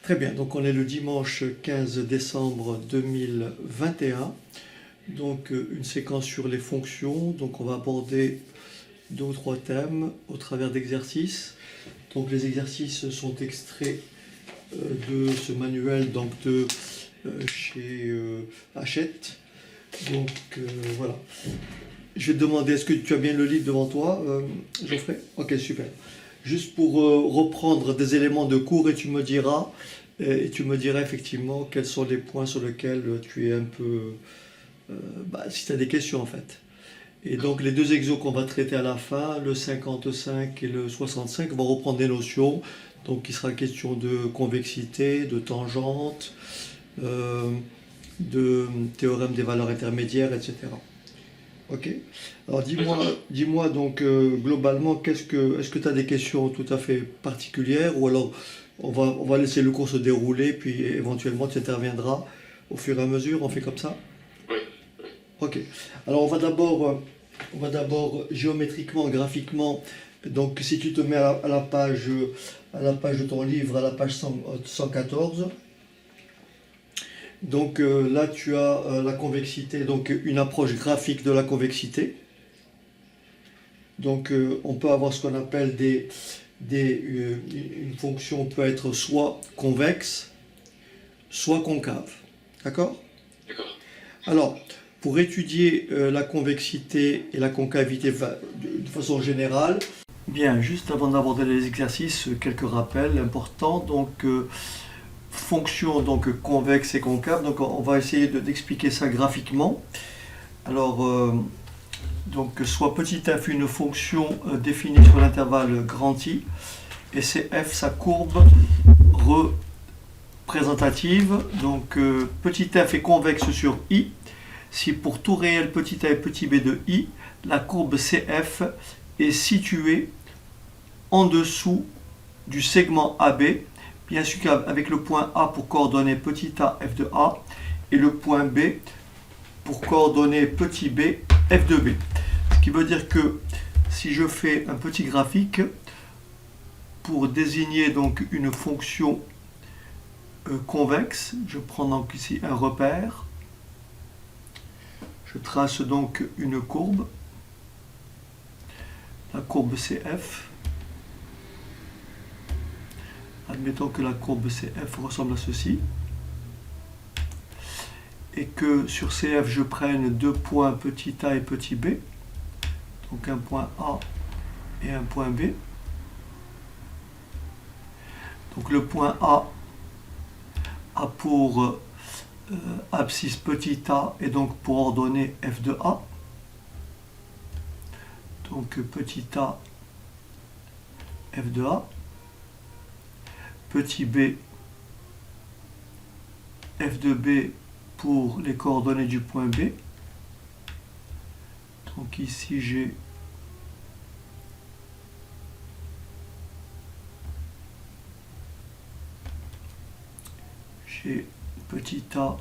Très bien, donc on est le dimanche 15 décembre 2021. Donc une séquence sur les fonctions. Donc on va aborder deux ou trois thèmes au travers d'exercices. Donc les exercices sont extraits de ce manuel donc de chez Hachette. Donc voilà. Je vais te demander, est-ce que tu as bien le livre devant toi, Geoffrey? Ok, super. Juste pour reprendre des éléments de cours et tu me diras effectivement quels sont les points sur lesquels tu es un peu, si tu as des questions en fait. Et donc les deux exos qu'on va traiter à la fin, le 55 et le 65, vont reprendre des notions. Donc il sera question de convexité, de tangente, euh, de théorème des valeurs intermédiaires, etc. Ok. Alors dis-moi donc globalement, est-ce que tu as des questions tout à fait particulières ou alors on va laisser le cours se dérouler puis éventuellement tu interviendras au fur et à mesure, on fait comme ça? Oui, Ok. Alors on va d'abord géométriquement, graphiquement. Donc si tu te mets à la page de ton livre, à la page 114. Donc là, tu as la convexité, donc une approche graphique de la convexité. Donc on peut avoir ce qu'on appelle une fonction peut être soit convexe, soit concave. D'accord? d'accord. Alors, pour étudier la convexité et la concavité de façon générale, bien, juste avant d'aborder les exercices, quelques rappels importants. Donc, fonction donc convexe et concave. Donc on va essayer d'expliquer ça graphiquement. Alors donc soit petit f une fonction définie sur l'intervalle grand I et c'est f sa courbe représentative. Donc petit f est convexe sur I si pour tout réel petit a et petit b de I la courbe CF est située en dessous du segment AB. Bien sûr qu'avec le point A pour coordonner petit a f de A et le point B pour coordonner petit b f de B. Ce qui veut dire que si je fais un petit graphique pour désigner donc une fonction convexe, je prends donc ici un repère, je trace donc une courbe, la courbe CF. Admettons que la courbe CF ressemble à ceci. Et que sur CF, je prenne deux points petit a et petit b. Donc un point A et un point B. Donc le point A a pour abscisse petit a et donc pour ordonnée f de A. Donc petit a f de A. Petit b f de B pour les coordonnées du point B. Donc ici j'ai petit a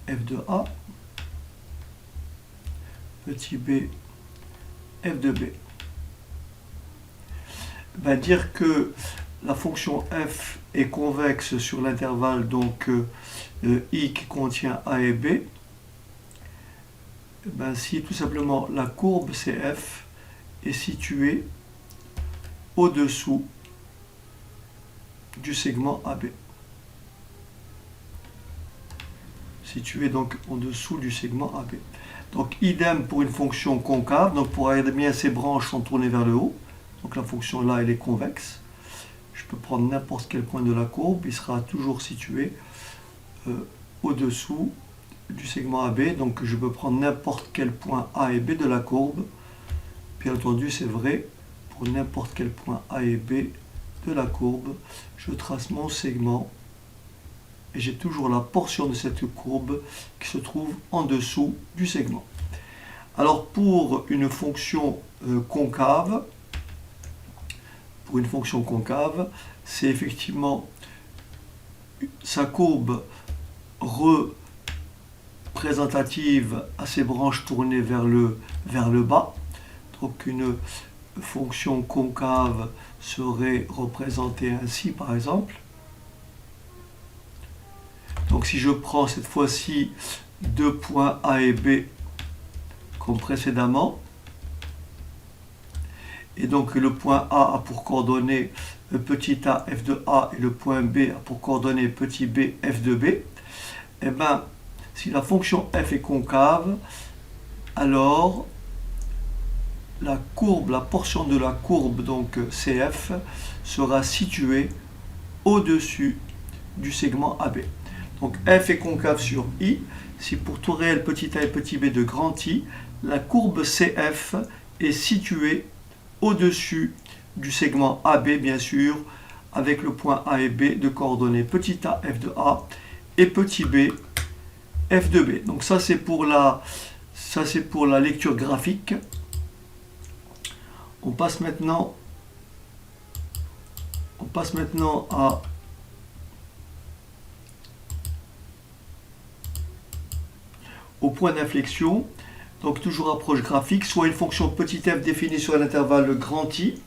f de A, petit b f de B. Ben, dire que la fonction f est convexe sur l'intervalle donc I qui contient A et B, ben, si tout simplement la courbe CF est située au-dessous du segment AB. Située donc au-dessous du segment AB. Donc idem pour une fonction concave, donc pour avoir bien ses branches sont tournées vers le haut, donc la fonction là elle est convexe. Je peux prendre n'importe quel point de la courbe, il sera toujours situé au-dessous du segment AB, donc je peux prendre n'importe quel point A et B de la courbe. Bien entendu, c'est vrai pour n'importe quel point A et B de la courbe. Je trace mon segment et j'ai toujours la portion de cette courbe qui se trouve en dessous du segment. Alors pour une fonction concave, c'est effectivement sa courbe représentative à ses branches tournées vers le bas. Donc une fonction concave serait représentée ainsi par exemple. Donc si je prends cette fois-ci deux points A et B comme précédemment, et donc le point A a pour coordonnées petit a f de A et le point B a pour coordonnées petit b f de B, et bien si la fonction f est concave, alors la portion de la courbe donc CF sera située au-dessus du segment AB. Donc f est concave sur I. Si pour tout réel petit a et petit b de grand I, la courbe CF est située au-dessus du segment AB, bien sûr, avec le point A et B de coordonnées petit a f de A et petit b f de B. Donc ça c'est pour la lecture graphique. On passe maintenant au point d'inflexion. Donc toujours approche graphique, soit une fonction petit f définie sur l'intervalle grand I,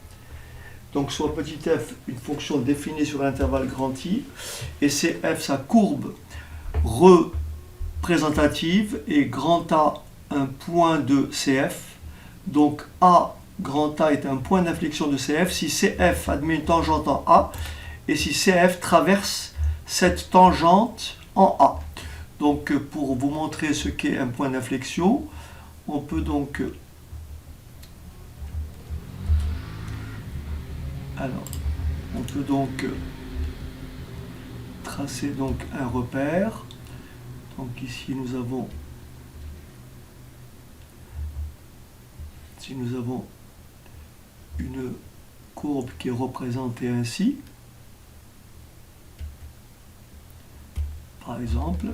donc soit petit f une fonction définie sur l'intervalle grand I, et CF sa courbe représentative, et grand A un point de CF, donc A grand A est un point d'inflexion de CF si CF admet une tangente en A et si CF traverse cette tangente en A. Donc pour vous montrer ce qu'est un point d'inflexion, on peut donc tracer donc un repère. Donc ici nous avons une courbe qui est représentée ainsi, par exemple.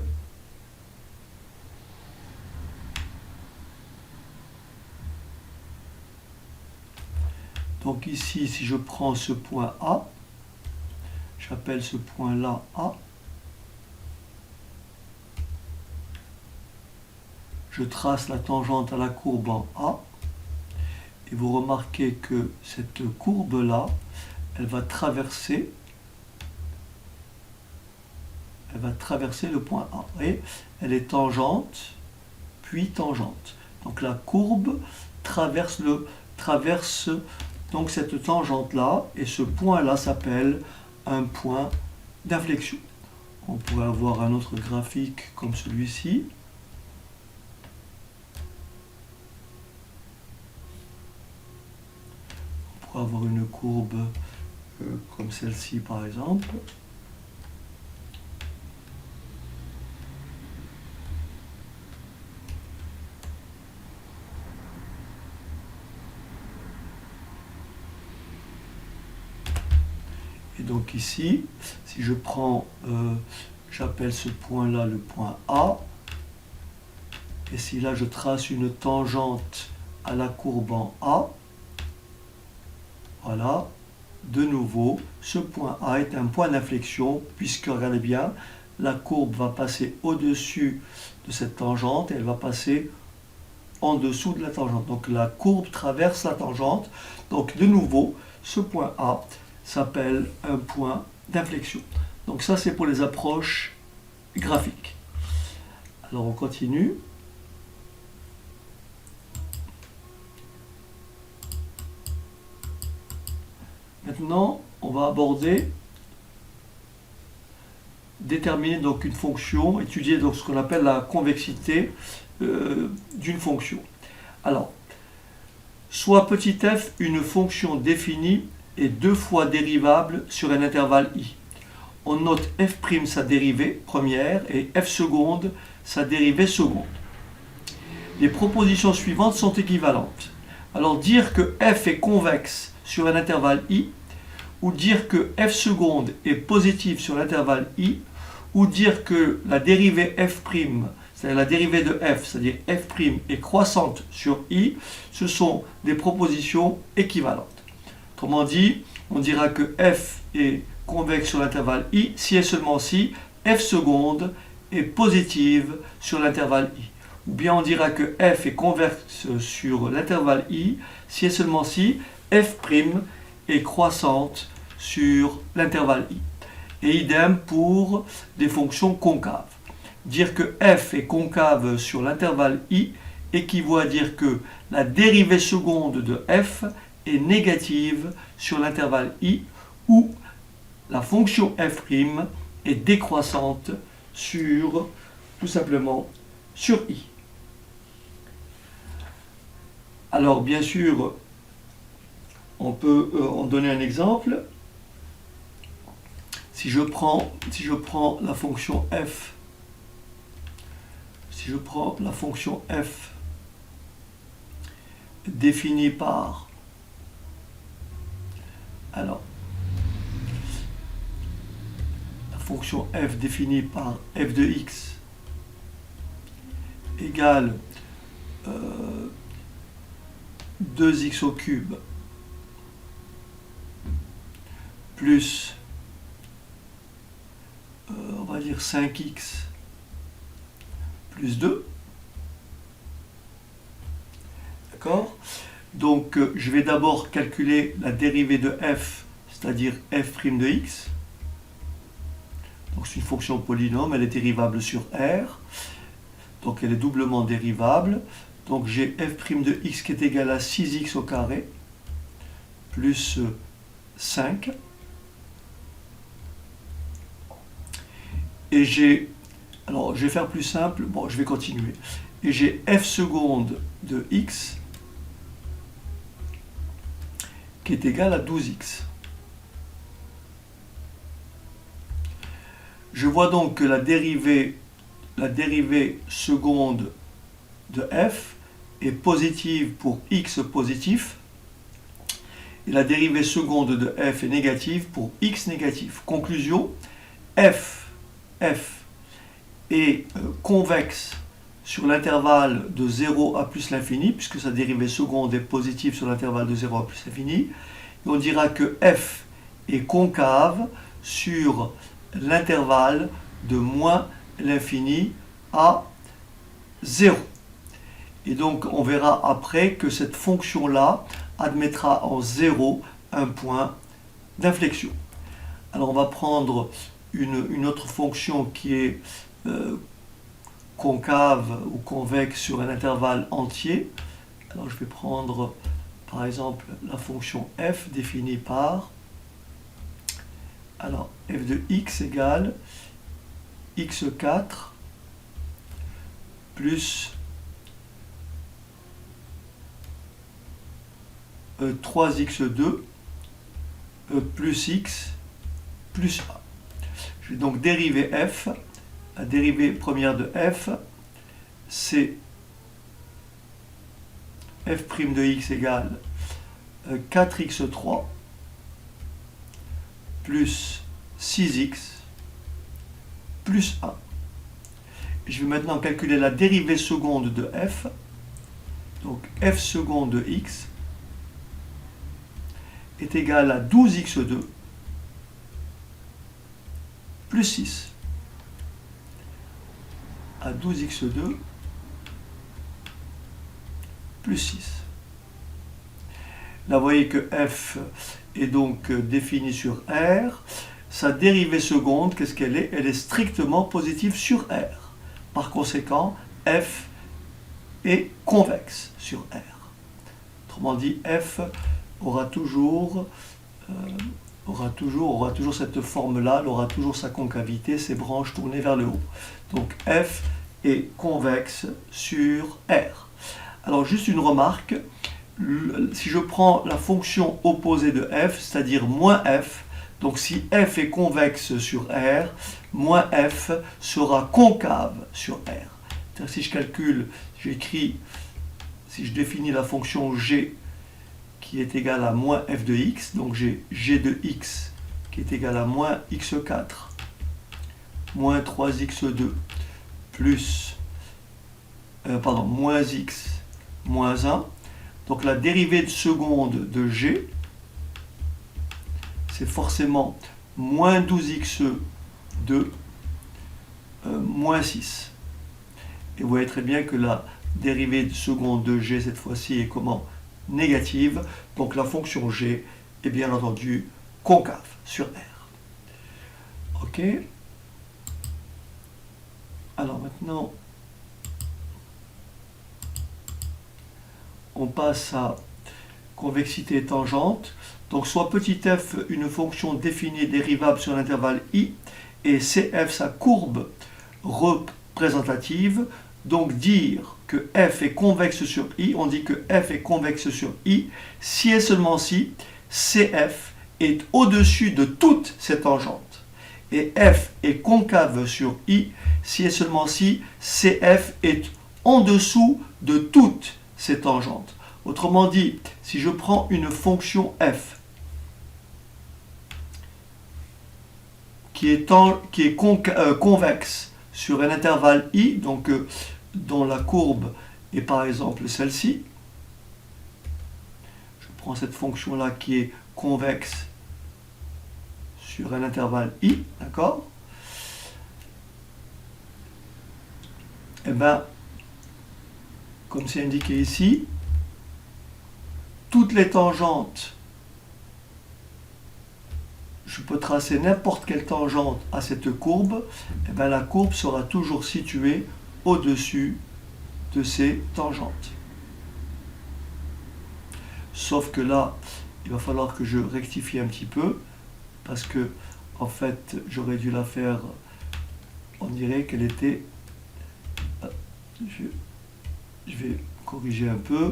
Donc ici, si je prends ce point A, j'appelle ce point-là A, je trace la tangente à la courbe en A, et vous remarquez que cette courbe-là, elle va traverser le point A. Vous voyez, elle est tangente, puis tangente. Donc la courbe traverse donc cette tangente-là, et ce point-là s'appelle un point d'inflexion. On pourrait avoir un autre graphique comme celui-ci. On pourrait avoir une courbe comme celle-ci par exemple. Et donc ici, si je prends, j'appelle ce point-là le point A, et si là je trace une tangente à la courbe en A, voilà, de nouveau, ce point A est un point d'inflexion, puisque, regardez bien, la courbe va passer au-dessus de cette tangente, et elle va passer en dessous de la tangente. Donc la courbe traverse la tangente, donc de nouveau, ce point A s'appelle un point d'inflexion. Donc ça c'est pour les approches graphiques. Alors on continue. Maintenant on va déterminer donc une fonction, étudier donc ce qu'on appelle la convexité d'une fonction. Alors, soit petit f une fonction définie et deux fois dérivable sur un intervalle i. On note f' sa dérivée première et f seconde sa dérivée seconde. Les propositions suivantes sont équivalentes. Alors dire que f est convexe sur un intervalle i, ou dire que f seconde est positive sur l'intervalle i, ou dire que la dérivée f', c'est-à-dire la dérivée de f, c'est-à-dire f' est croissante sur i, ce sont des propositions équivalentes. Autrement dit, on dira que f est convexe sur l'intervalle i si et seulement si f seconde est positive sur l'intervalle i. Ou bien on dira que f est convexe sur l'intervalle i si et seulement si f' est croissante sur l'intervalle i. Et idem pour des fonctions concaves. Dire que f est concave sur l'intervalle i équivaut à dire que la dérivée seconde de f est négative sur l'intervalle i, où la fonction f' est décroissante sur, tout simplement, sur i. Alors bien sûr, on peut en donner un exemple. Si je prends la fonction f, définie par, alors, la fonction f définie par f de x égale 2x au cube plus, on va dire 5x plus 2. D'accord? Donc, je vais d'abord calculer la dérivée de f, c'est-à-dire f' de x. Donc, c'est une fonction polynôme, elle est dérivable sur R. Donc, elle est doublement dérivable. Donc, j'ai f' de x qui est égal à 6x au carré plus 5. Et j'ai, alors je vais faire plus simple, bon je vais continuer. Et j'ai f seconde de x qui est égal à 12x. Je vois donc que la dérivée seconde de f est positive pour x positif, et la dérivée seconde de f est négative pour x négatif. Conclusion, f est convexe sur l'intervalle de 0 à plus l'infini, puisque sa dérivée seconde est positive sur l'intervalle de 0 à plus l'infini. Et on dira que f est concave sur l'intervalle de moins l'infini à 0. Et donc on verra après que cette fonction-là admettra en 0 un point d'inflexion. Alors on va prendre une autre fonction qui est concave ou convexe sur un intervalle entier. Alors je vais prendre par exemple la fonction f définie par, alors f de x égale x4 plus 3x2 plus x plus a. Je vais donc dériver f. La dérivée première de f, c'est f' de x égale 4x3 plus 6x plus 1. Je vais maintenant calculer la dérivée seconde de f. Donc f seconde de x est égal à 12x2 plus 6. À 12x2 plus 6. Là, vous voyez que f est donc définie sur R. Sa dérivée seconde, qu'est-ce qu'elle est? Elle est strictement positive sur R. Par conséquent, f est convexe sur R. Autrement dit, f aura toujours cette forme-là, elle aura toujours sa concavité, ses branches tournées vers le haut. Donc f est convexe sur R. Alors juste une remarque, si je prends la fonction opposée de f, c'est-à-dire moins f, donc si f est convexe sur R, moins f sera concave sur R. C'est-à-dire si je calcule, j'écris, si je définis la fonction g qui est égale à moins f de x, donc j'ai g de x qui est égal à moins x4 moins 3x2 plus moins x moins 1. Donc la dérivée de seconde de g, c'est forcément moins 12x2 moins 6. Et vous voyez très bien que la dérivée de seconde de g cette fois-ci est comment? Négative. Donc la fonction g est bien entendu concave sur R. Ok. Alors maintenant, on passe à convexité et tangente. Donc soit petit f, une fonction définie dérivable sur l'intervalle i, et cf, sa courbe représentative. Donc dire que f est convexe sur i, on dit que f est convexe sur i si et seulement si cf est au-dessus de toutes ces tangentes. Et f est concave sur i si et seulement si cf est en dessous de toutes ces tangentes. Autrement dit, si je prends une fonction f qui est convexe sur un intervalle i, donc dont la courbe est par exemple celle-ci, je prends cette fonction-là qui est convexe sur un intervalle i, d'accord? Et bien, comme c'est indiqué ici, toutes les tangentes, je peux tracer n'importe quelle tangente à cette courbe, et bien la courbe sera toujours située au-dessus de ces tangentes. Sauf que là, il va falloir que je rectifie un petit peu, parce que, en fait, j'aurais dû la faire, on dirait qu'elle était... Je vais corriger un peu,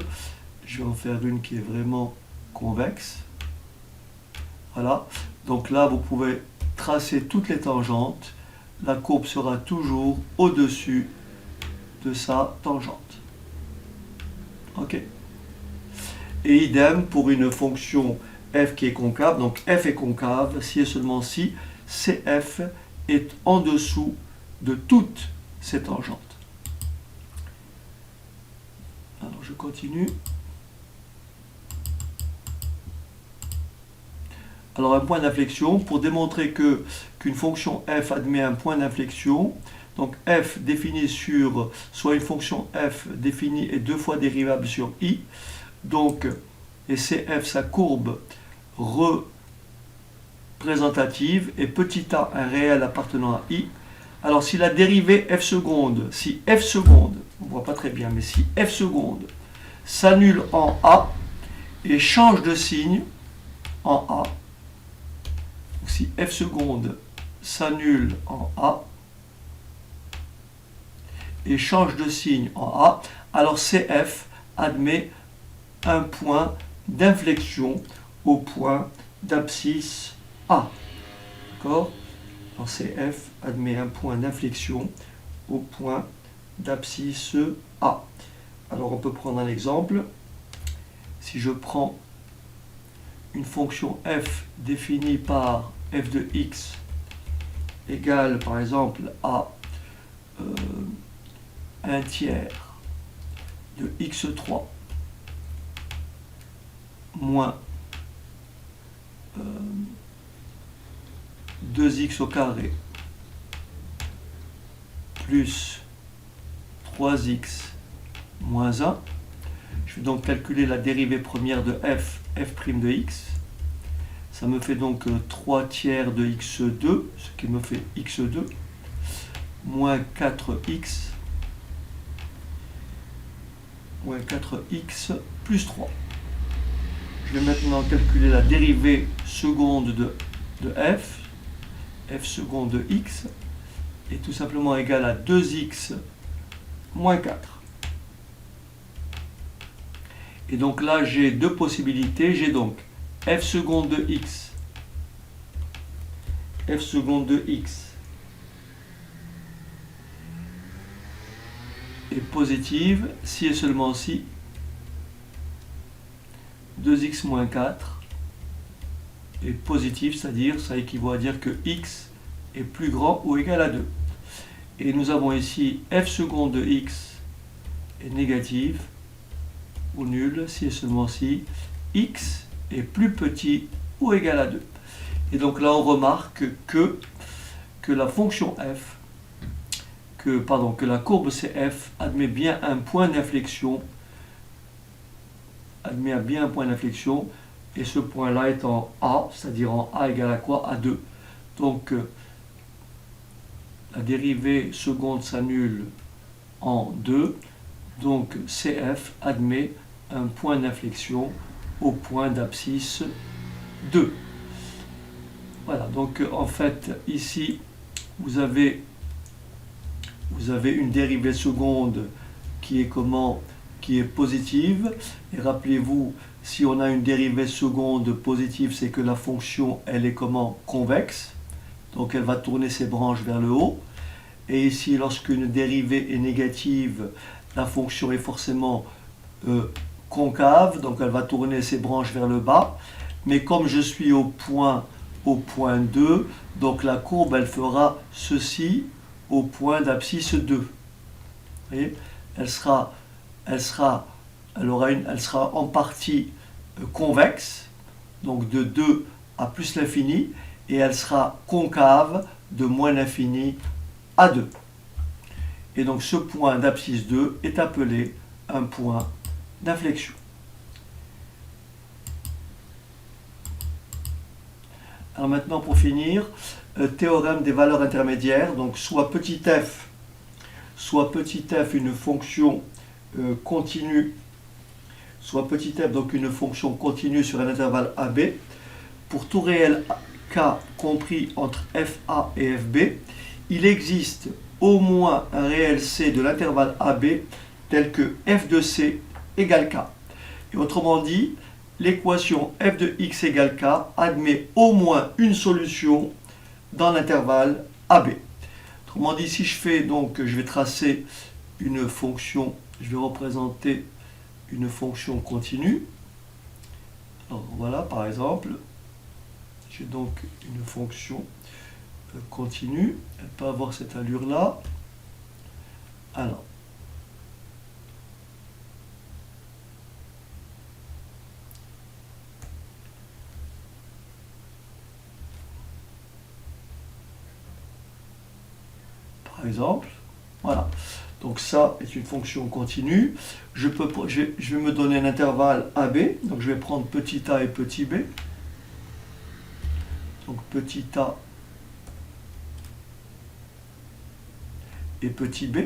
je vais en faire une qui est vraiment convexe. Voilà, donc là, vous pouvez tracer toutes les tangentes, la courbe sera toujours au-dessus de sa tangente. Ok. Et idem pour une fonction f qui est concave, donc f est concave si et seulement si cf est en dessous de toutes ces tangentes. Alors je continue. Alors un point d'inflexion, pour démontrer qu'une fonction f admet un point d'inflexion, donc f défini sur, soit une fonction f définie et deux fois dérivable sur i, donc, et cf sa courbe représentative, et petit a un réel appartenant à i. Alors si la dérivée f seconde, on ne voit pas très bien, mais si f seconde s'annule en a et change de signe en a, donc si f seconde s'annule en a et change de signe en a, alors cf admet un point d'inflexion au point d'abscisse A. D'accord? Alors CF admet un point d'inflexion au point d'abscisse A. Alors on peut prendre un exemple. Si je prends une fonction f définie par f de x égale par exemple à 1 tiers de x3 moins 2x au carré plus 3x moins 1. Je vais donc calculer la dérivée première de f de x. Ça me fait donc 3 tiers de x2, ce qui me fait x2, moins 4x plus 3. Je vais maintenant calculer la dérivée seconde de f seconde de x, est tout simplement égal à 2x moins 4. Et donc là, j'ai deux possibilités. J'ai donc f seconde de x est positive si et seulement si 2x moins 4 est positif, c'est-à-dire ça équivaut à dire que x est plus grand ou égal à 2. Et nous avons ici f seconde de x est négative ou nulle si et seulement si x est plus petit ou égal à 2. Et donc là on remarque que la fonction f, que la courbe CF admet bien un point d'inflexion, et ce point-là est en A, c'est-à-dire en A égale à quoi? À 2. Donc la dérivée seconde s'annule en 2, donc CF admet un point d'inflexion au point d'abscisse 2. Voilà, donc en fait, ici, vous avez une dérivée seconde qui est comment? Qui est positive. Et rappelez-vous, si on a une dérivée seconde positive, c'est que la fonction, elle est comment? Convexe. Donc elle va tourner ses branches vers le haut. Et ici, lorsqu'une dérivée est négative, la fonction est forcément concave, donc elle va tourner ses branches vers le bas. Mais comme je suis au point 2, donc la courbe, elle fera ceci au point d'abscisse 2. Vous voyez, elle sera en partie convexe, donc de 2 à plus l'infini, et elle sera concave de moins l'infini à 2. Et donc ce point d'abscisse 2 est appelé un point d'inflexion. Alors maintenant, pour finir, théorème des valeurs intermédiaires. Donc soit petit f une fonction continue, soit petit f donc une fonction continue sur un intervalle AB, pour tout réel k compris entre fa et fb, il existe au moins un réel c de l'intervalle AB tel que f de c égale k. Et autrement dit, l'équation f de x égale k admet au moins une solution dans l'intervalle AB. Autrement dit, si je fais donc, je vais tracer une fonction, je vais représenter une fonction continue. Alors voilà, par exemple, j'ai donc une fonction continue, elle peut avoir cette allure-là. Alors, par exemple, voilà. Donc ça est une fonction continue. Je vais me donner un intervalle AB, donc je vais prendre petit a et petit b. Donc petit a et petit b.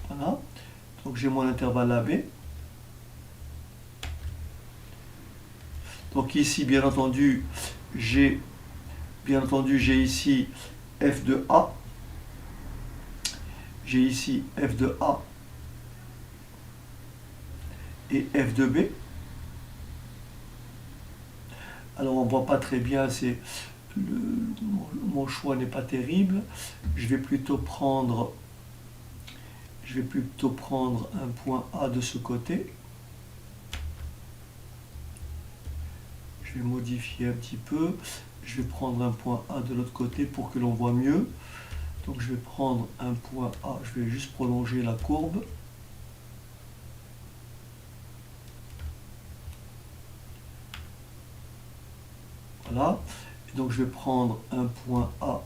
Voilà. Donc j'ai mon intervalle AB. Donc ici, bien entendu, j'ai ici f de a. J'ai ici f de a et f de b. Alors on ne voit pas très bien, mon choix n'est pas terrible. Je vais plutôt prendre un point A de ce côté. Je vais modifier un petit peu. Je vais prendre un point A de l'autre côté pour que l'on voit mieux. Donc je vais prendre un point A, je vais juste prolonger la courbe. Voilà. Et donc je vais prendre un point A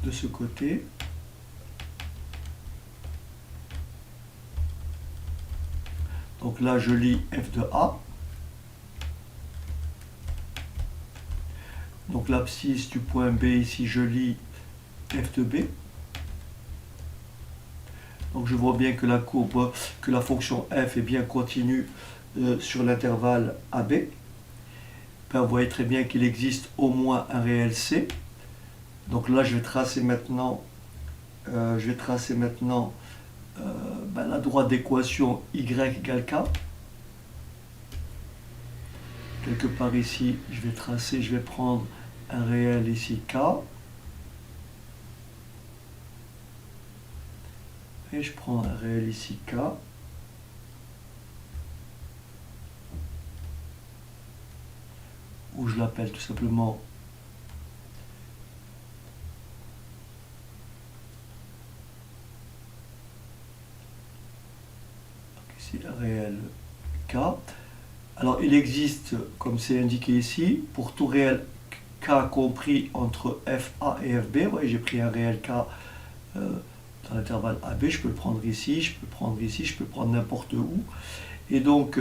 de ce côté. Donc là je lis f de A. Donc l'abscisse du point B ici je lis f de B. Donc je vois bien que la fonction f est bien continue sur l'intervalle AB. Ben, vous voyez très bien qu'il existe au moins un réel C. Donc là je vais tracer maintenant, la droite d'équation y égale k. Quelque part ici, je vais prendre un réel ici k. Et je prends un réel ici k. Ou je l'appelle tout simplement ici un réel k. Alors il existe, comme c'est indiqué ici, pour tout réel k compris entre fa et fb, vous voyez, j'ai pris un réel k dans l'intervalle AB, je peux le prendre ici, je peux le prendre ici, je peux le prendre n'importe où. Et donc,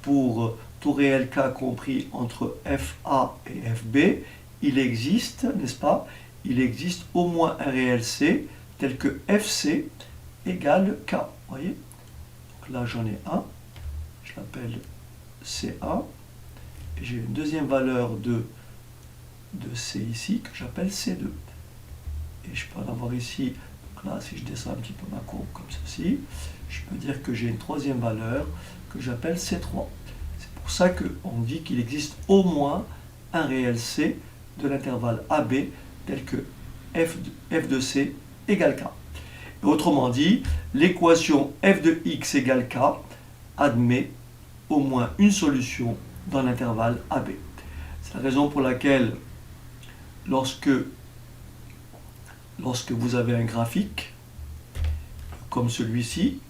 pour tout réel K compris entre FA et FB, il existe, n'est-ce pas? Il existe au moins un réel C tel que FC égale K. Voyez? Donc là j'en ai un, je l'appelle C1, et j'ai une deuxième valeur de C ici que j'appelle C2. Et je peux en avoir ici, donc là si je descends un petit peu ma courbe comme ceci, je peux dire que j'ai une troisième valeur que j'appelle C3. C'est pour ça qu'on dit qu'il existe au moins un réel C de l'intervalle AB tel que f de C égale K. Et autrement dit, l'équation f de x égale K admet au moins une solution dans l'intervalle AB. C'est la raison pour laquelle lorsque vous avez un graphique comme celui-ci,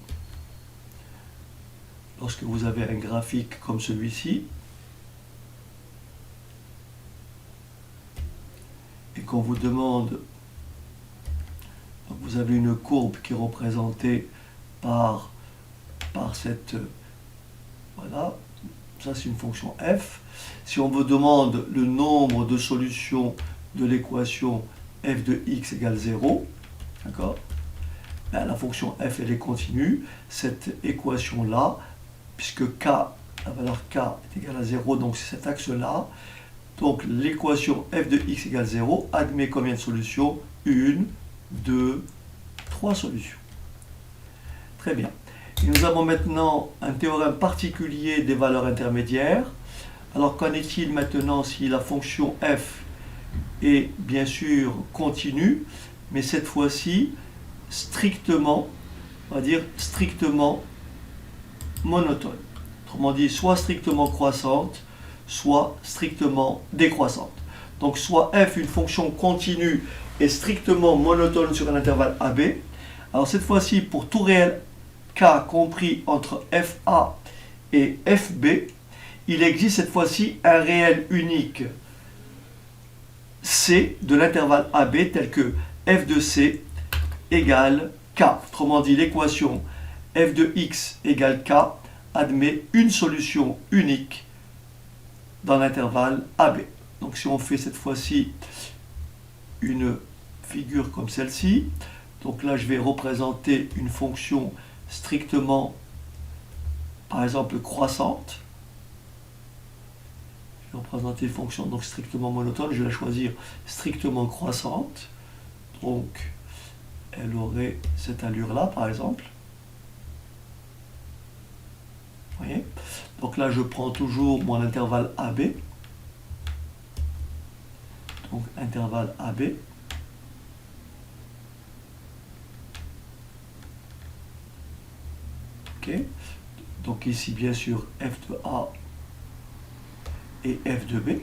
et qu'on vous demande, donc vous avez une courbe qui est représentée par cette, voilà, ça c'est une fonction f. Si on vous demande le nombre de solutions de l'équation f de x égale 0, d'accord, ben, la fonction f elle est continue, cette équation là, puisque k, la valeur k est égale à 0, donc c'est cet axe là, donc l'équation f de x égale 0 admet combien de solutions? 1, 2, 3 solutions. Très bien. Et nous avons maintenant un théorème particulier des valeurs intermédiaires. Alors qu'en est-il maintenant si la fonction f est bien sûr continue, mais cette fois-ci strictement, on va dire strictement monotone. Autrement dit, soit strictement croissante, soit strictement décroissante. Donc soit f, une fonction continue, est strictement monotone sur un intervalle AB. Alors cette fois-ci, pour tout réel K compris entre FA et FB, il existe cette fois-ci un réel unique C de l'intervalle AB tel que f de C égale K. Autrement dit, l'équation f de x égale K admet une solution unique dans l'intervalle AB. Donc si on fait cette fois-ci une figure comme celle-ci, donc là je vais représenter une fonction strictement, par exemple, croissante. Je vais représenter une fonction donc strictement monotone, je vais la choisir strictement croissante. Donc elle aurait cette allure-là, par exemple. Vous voyez? Donc là, je prends toujours mon intervalle AB. Donc intervalle AB. Ok. Donc ici, bien sûr, f de A et f de B.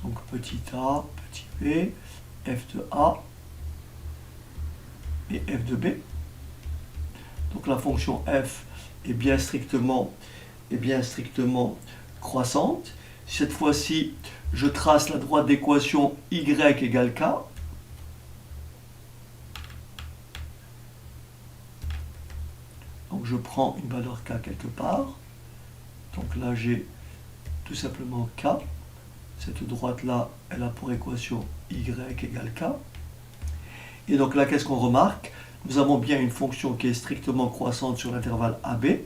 Donc petit a, petit b, f de A et f de B. Donc la fonction f est bien strictement croissante. Cette fois-ci, je trace la droite d'équation y égale k. Donc je prends une valeur k quelque part. Donc là j'ai tout simplement k. Cette droite-là, elle a pour équation y égale k. Et donc là, qu'est-ce qu'on remarque? Nous avons bien une fonction qui est strictement croissante sur l'intervalle AB.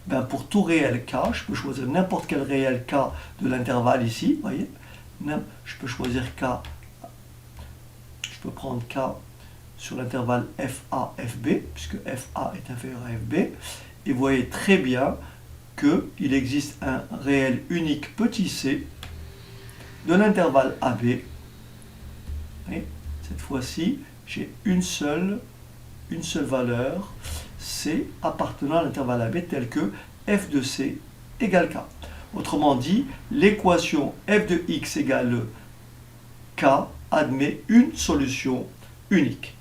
Ben pour tout réel k, je peux choisir n'importe quel réel k de l'intervalle ici. Vous voyez? Je peux choisir k. Je peux prendre k sur l'intervalle FA, FB, puisque FA est inférieur à FB. Et vous voyez très bien qu'il existe un réel unique petit c de l'intervalle AB. Cette fois-ci, j'ai une seule valeur C appartenant à l'intervalle AB tel que f de C égale K. Autrement dit, l'équation f de x égale K admet une solution unique.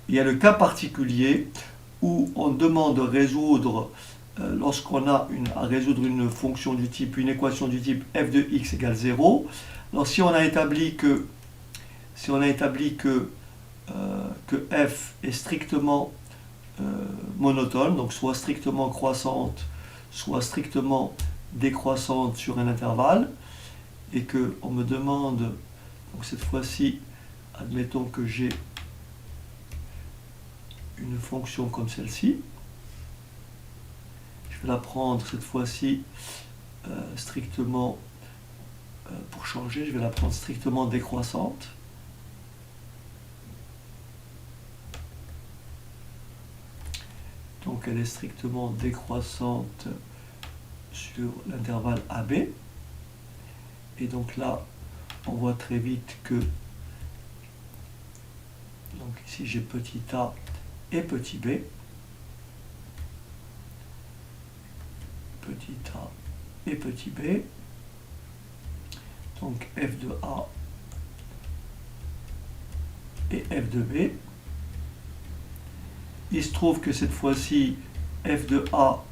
Il y a le cas particulier où on demande de résoudre, lorsqu'on a à résoudre une fonction du type, une équation du type f de x égale 0. Alors si on a établi que f est strictement monotone, donc soit strictement croissante, soit strictement décroissante sur un intervalle, et qu'on me demande, donc cette fois-ci, admettons que j'ai une fonction comme celle-ci, je vais la prendre cette fois-ci strictement, pour changer, je vais la prendre strictement décroissante. Donc elle est strictement décroissante sur l'intervalle AB. Et donc là, on voit très vite que, donc ici j'ai petit a et petit b. Petit a et petit b. Donc f de a et f de b. Il se trouve que cette fois-ci, f de a,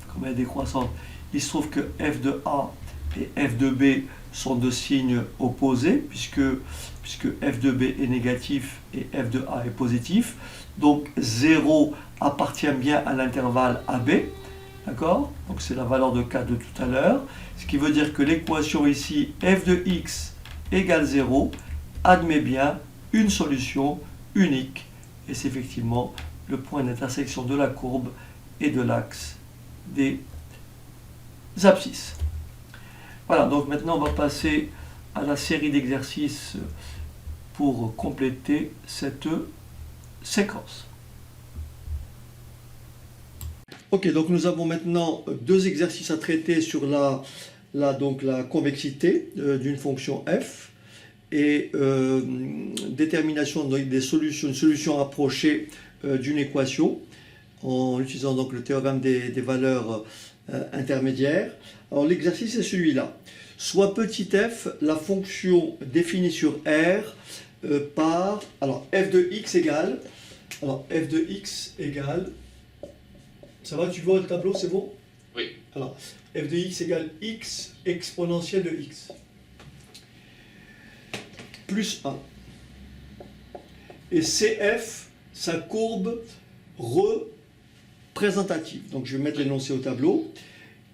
comme elle est décroissante, il se trouve que f de a et f de b sont de signes opposés, puisque f de b est négatif et f de a est positif. Donc 0 appartient bien à l'intervalle AB, d'accord? Donc c'est la valeur de k de tout à l'heure, ce qui veut dire que l'équation ici, f de x égale 0, admet bien une solution unique, et c'est effectivement le point d'intersection de la courbe et de l'axe des abscisses. Voilà, donc maintenant on va passer à la série d'exercices pour compléter cette séquence. Ok, donc nous avons maintenant deux exercices à traiter sur la convexité d'une fonction f et détermination des solutions, une solution approchée d'une équation en utilisant donc le théorème des valeurs intermédiaires. Alors l'exercice est celui-là. Soit petit f, la fonction définie sur R par, alors f de x égale, ça va, tu vois le tableau, c'est bon? Oui. Alors, f de x égale x exponentielle de x plus 1. Et CF, sa courbe représentative. Donc je vais mettre l'énoncé au tableau.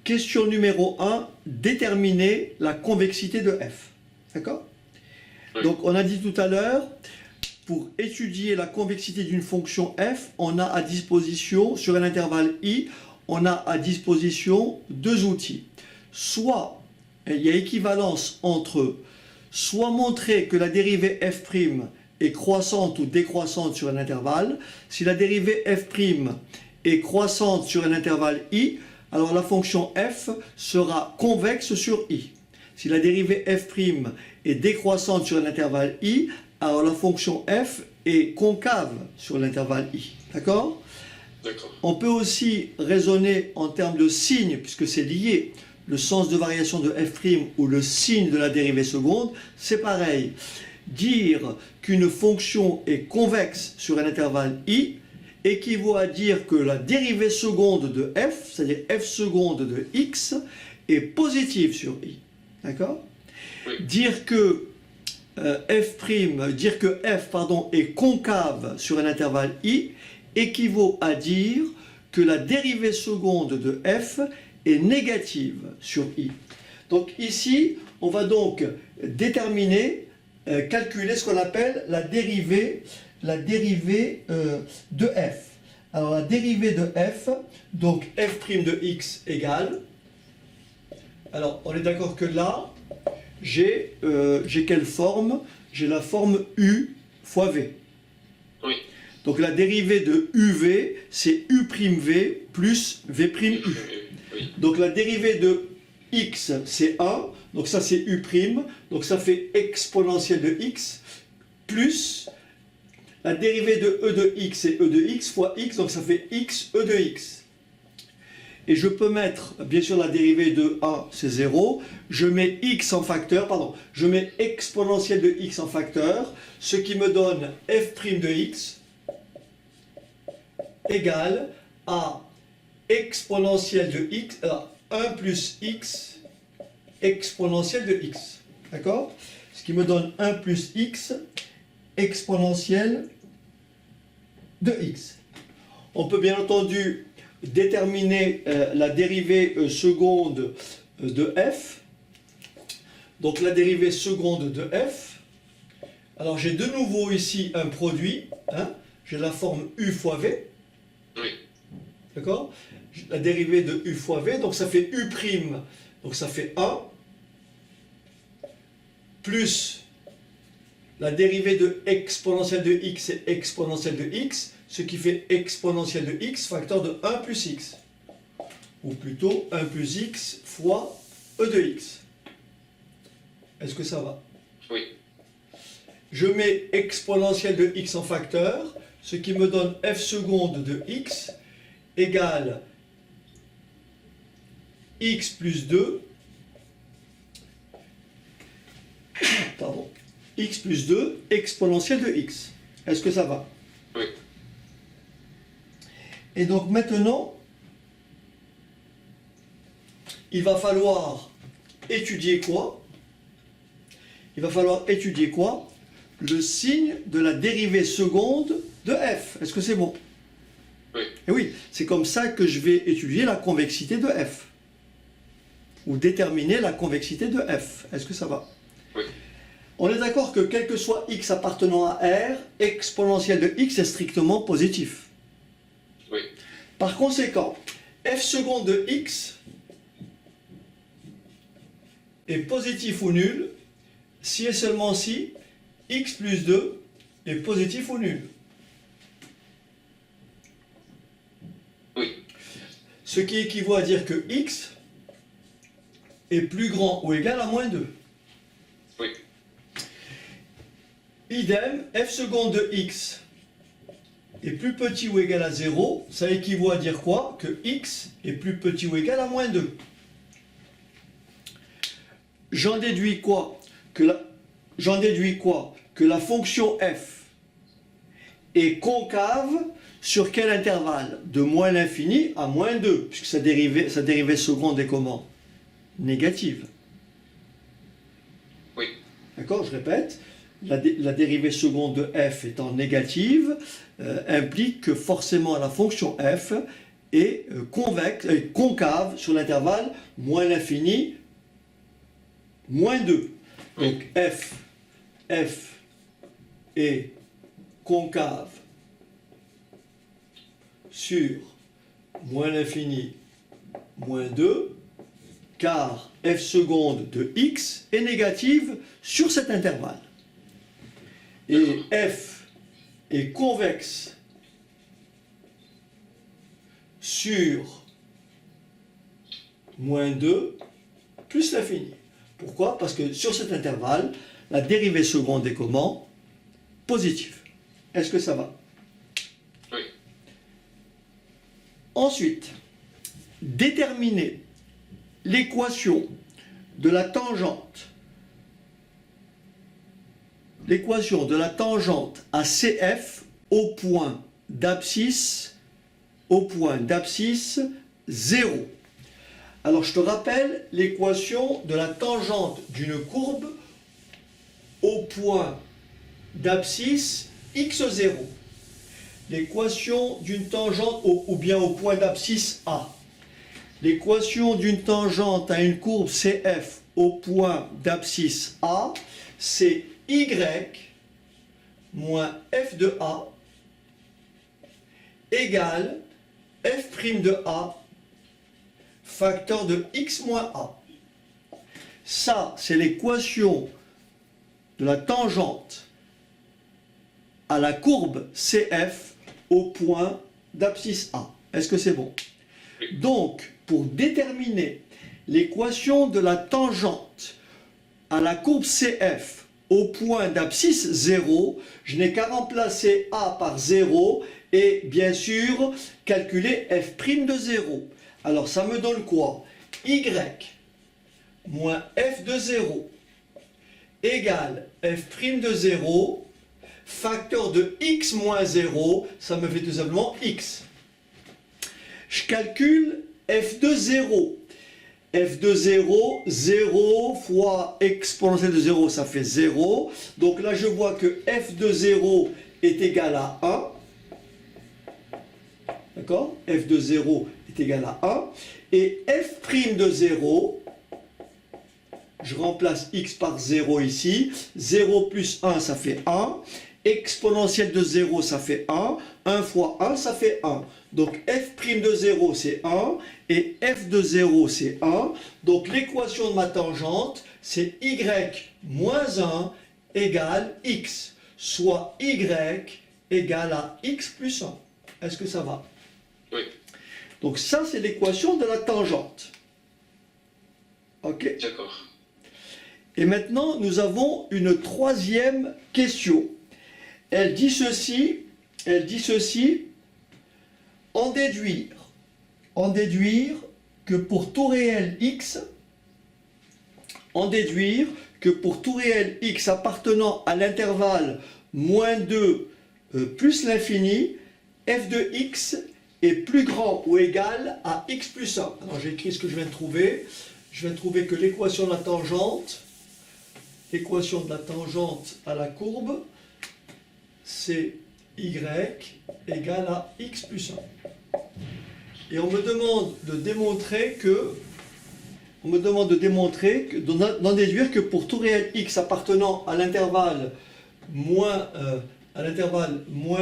Question numéro 1, déterminer la convexité de f. D'accord? Oui. Donc on a dit tout à l'heure, pour étudier la convexité d'une fonction f, on a à disposition, sur un intervalle i, on a à disposition deux outils. Soit il y a équivalence entre soit montrer que la dérivée f' est croissante ou décroissante sur un intervalle. Si la dérivée f' est croissante sur un intervalle i, alors la fonction f sera convexe sur i. Si la dérivée f' est décroissante sur un intervalle i, alors la fonction f est concave sur l'intervalle i. D'accord? D'accord. On peut aussi raisonner en termes de signe, puisque c'est lié. Le sens de variation de f' ou le signe de la dérivée seconde, c'est pareil. Dire qu'une fonction est convexe sur un intervalle i équivaut à dire que la dérivée seconde de f, c'est-à-dire f seconde de x, est positive sur i. D'accord? Oui. Dire que f' est concave sur un intervalle i équivaut à dire que la dérivée seconde de f est négative sur i. Donc ici, on va donc déterminer, calculer ce qu'on appelle la dérivée de f. Alors la dérivée de f, donc f' de x égale, alors on est d'accord que là, j'ai quelle forme? J'ai la forme u fois v. Oui. Donc la dérivée de uv, c'est u'v plus v'u. Oui. Donc la dérivée de x, c'est 1, donc ça c'est u', donc ça fait exponentielle de x, plus la dérivée de e de x, c'est e de x fois x, donc ça fait x e de x. Et je peux mettre, bien sûr la dérivée de 1, c'est 0, je mets x en facteur, je mets exponentielle de x en facteur, ce qui me donne f' de x égale à exponentielle de x, 1 plus x exponentielle de x. D'accord? Ce qui me donne 1 plus x exponentielle de x. On peut bien entendu déterminer la dérivée seconde de f. Donc la dérivée seconde de f. Alors j'ai de nouveau ici un produit. Hein, j'ai la forme u fois v. Oui. D'accord? La dérivée de u fois v. Donc ça fait u'. Donc ça fait 1. Plus la dérivée de exponentielle de x et exponentielle de x, ce qui fait exponentielle de x facteur de 1 plus x. Ou plutôt 1 plus x fois e de x. Est-ce que ça va? Oui. Je mets exponentielle de x en facteur, ce qui me donne f seconde de x égale x plus 2, pardon, x plus 2 exponentielle de x. Est-ce que ça va? Oui. Et donc maintenant, il va falloir étudier quoi? Il va falloir étudier quoi? Le signe de la dérivée seconde de f. Est-ce que c'est bon? Oui. Et oui, c'est comme ça que je vais étudier la convexité de f. Ou déterminer la convexité de f. Est-ce que ça va? Oui. On est d'accord que quel que soit x appartenant à R, exponentielle de x est strictement positif. Oui. Par conséquent, f seconde de x est positif ou nul si et seulement si x plus 2 est positif ou nul. Oui. Ce qui équivaut à dire que x est plus grand ou égal à moins 2. Oui. Idem, f seconde de x est plus petit ou égal à 0, ça équivaut à dire quoi? Que x est plus petit ou égal à moins 2. J'en déduis quoi? Que la fonction f est concave sur quel intervalle? De moins l'infini à moins 2, puisque sa dérivée seconde est comment? Négative. Oui. D'accord? Je répète. La dérivée seconde de f étant négative implique que forcément la fonction f est concave sur l'intervalle moins l'infini, moins 2. Donc f est concave sur moins l'infini, moins 2, car f seconde de x est négative sur cet intervalle. Et f est convexe sur moins 2 plus l'infini. Pourquoi? Parce que sur cet intervalle, la dérivée seconde est comment? Positive. Est-ce que ça va? Oui. Ensuite, déterminer l'équation de la tangente. L'équation de la tangente à CF au point d'abscisse 0. Alors je te rappelle l'équation de la tangente d'une courbe au point d'abscisse x0. L'équation d'une tangente ou bien au point d'abscisse A. L'équation d'une tangente à une courbe CF au point d'abscisse A, c'est y moins f de A égale f' de A facteur de x moins A. Ça, c'est l'équation de la tangente à la courbe CF au point d'abscisse A. Est-ce que c'est bon? Donc, pour déterminer l'équation de la tangente à la courbe CF au point d'abscisse 0, je n'ai qu'à remplacer A par 0 et bien sûr calculer f' de 0. Alors ça me donne quoi? Y moins f de 0 égale f' de 0 facteur de x moins 0, ça me fait tout simplement x. Je calcule f de 0. F de 0, 0 fois exponentielle de 0, ça fait 0. Donc là, je vois que f de 0 est égal à 1. d'accord? F de 0 est égal à 1. Et f' de 0, je remplace x par 0 ici. 0 plus 1, ça fait 1. Exponentielle de 0, ça fait 1. 1 fois 1, ça fait 1. Donc f' de 0, c'est 1. Et f de 0, c'est 1. Donc l'équation de ma tangente, c'est y moins 1 égale x. Soit y égale à x plus 1. Est-ce que ça va? Oui. Donc ça, c'est l'équation de la tangente. Ok? D'accord. Et maintenant, nous avons une troisième question. Elle dit ceci, en déduire que pour tout réel x, appartenant à l'intervalle moins 2 plus l'infini, f de x est plus grand ou égal à x plus 1. Alors j'ai écrit ce que je viens de trouver. Je viens de trouver que l'équation de la tangente à la courbe, c'est y égale à x plus 1. Et on me demande de démontrer d'en déduire que pour tout réel x appartenant à l'intervalle moins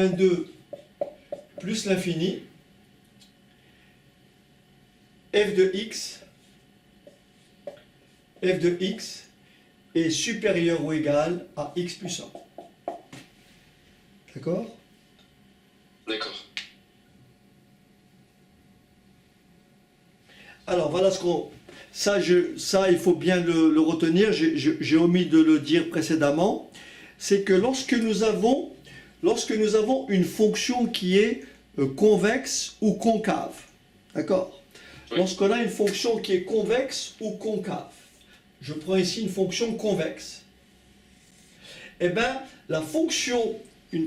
2 plus l'infini, f de x est supérieur ou égal à x plus 1. D'accord? D'accord. Alors voilà ce qu'on... Ça, il faut bien le retenir, j'ai omis de le dire précédemment. C'est que lorsque nous avons une fonction qui est convexe ou concave, d'accord? Oui. Lorsqu'on a une fonction qui est convexe ou concave, je prends ici une fonction convexe. Eh bien,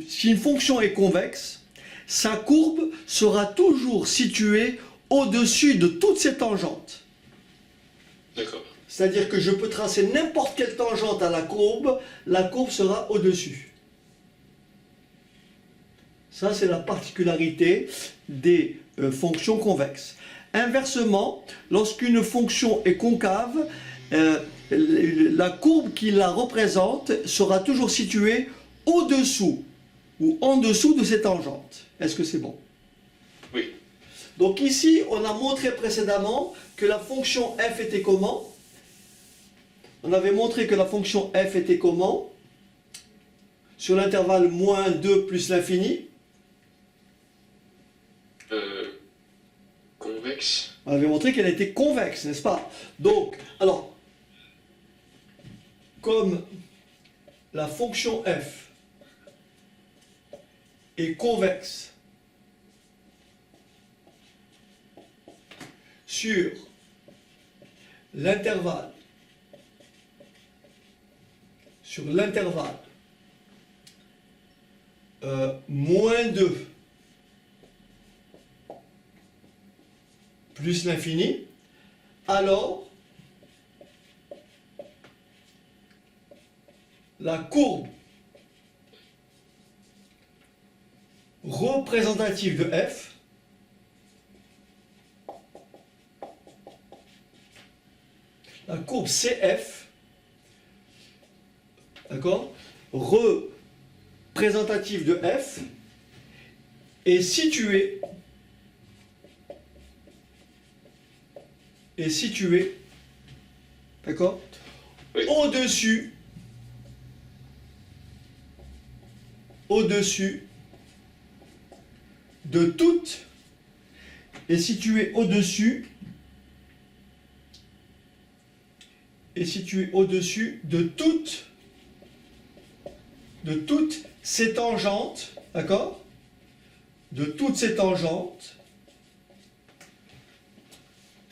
si une fonction est convexe, sa courbe sera toujours située au-dessus de toutes ses tangentes. D'accord. C'est-à-dire que je peux tracer n'importe quelle tangente à la courbe sera au-dessus. Ça, c'est la particularité des fonctions convexes. Inversement, lorsqu'une fonction est concave, la courbe qui la représente sera toujours située au-dessous ou en dessous de ses tangentes. Est-ce que c'est bon? Oui. Donc ici, on a montré précédemment que la fonction f était comment? On avait montré que la fonction f était comment? Sur l'intervalle moins 2 plus l'infini. Convexe. On avait montré qu'elle était convexe, n'est-ce pas? Donc, alors, comme la fonction f est convexe sur l'intervalle moins 2 plus l'infini, alors la courbe représentative de f la courbe CF, d'accord, représentative de f est située d'accord, Oui. au-dessus de toute, est située au-dessus de toutes ces tangentes, d'accord, de toutes ces tangentes.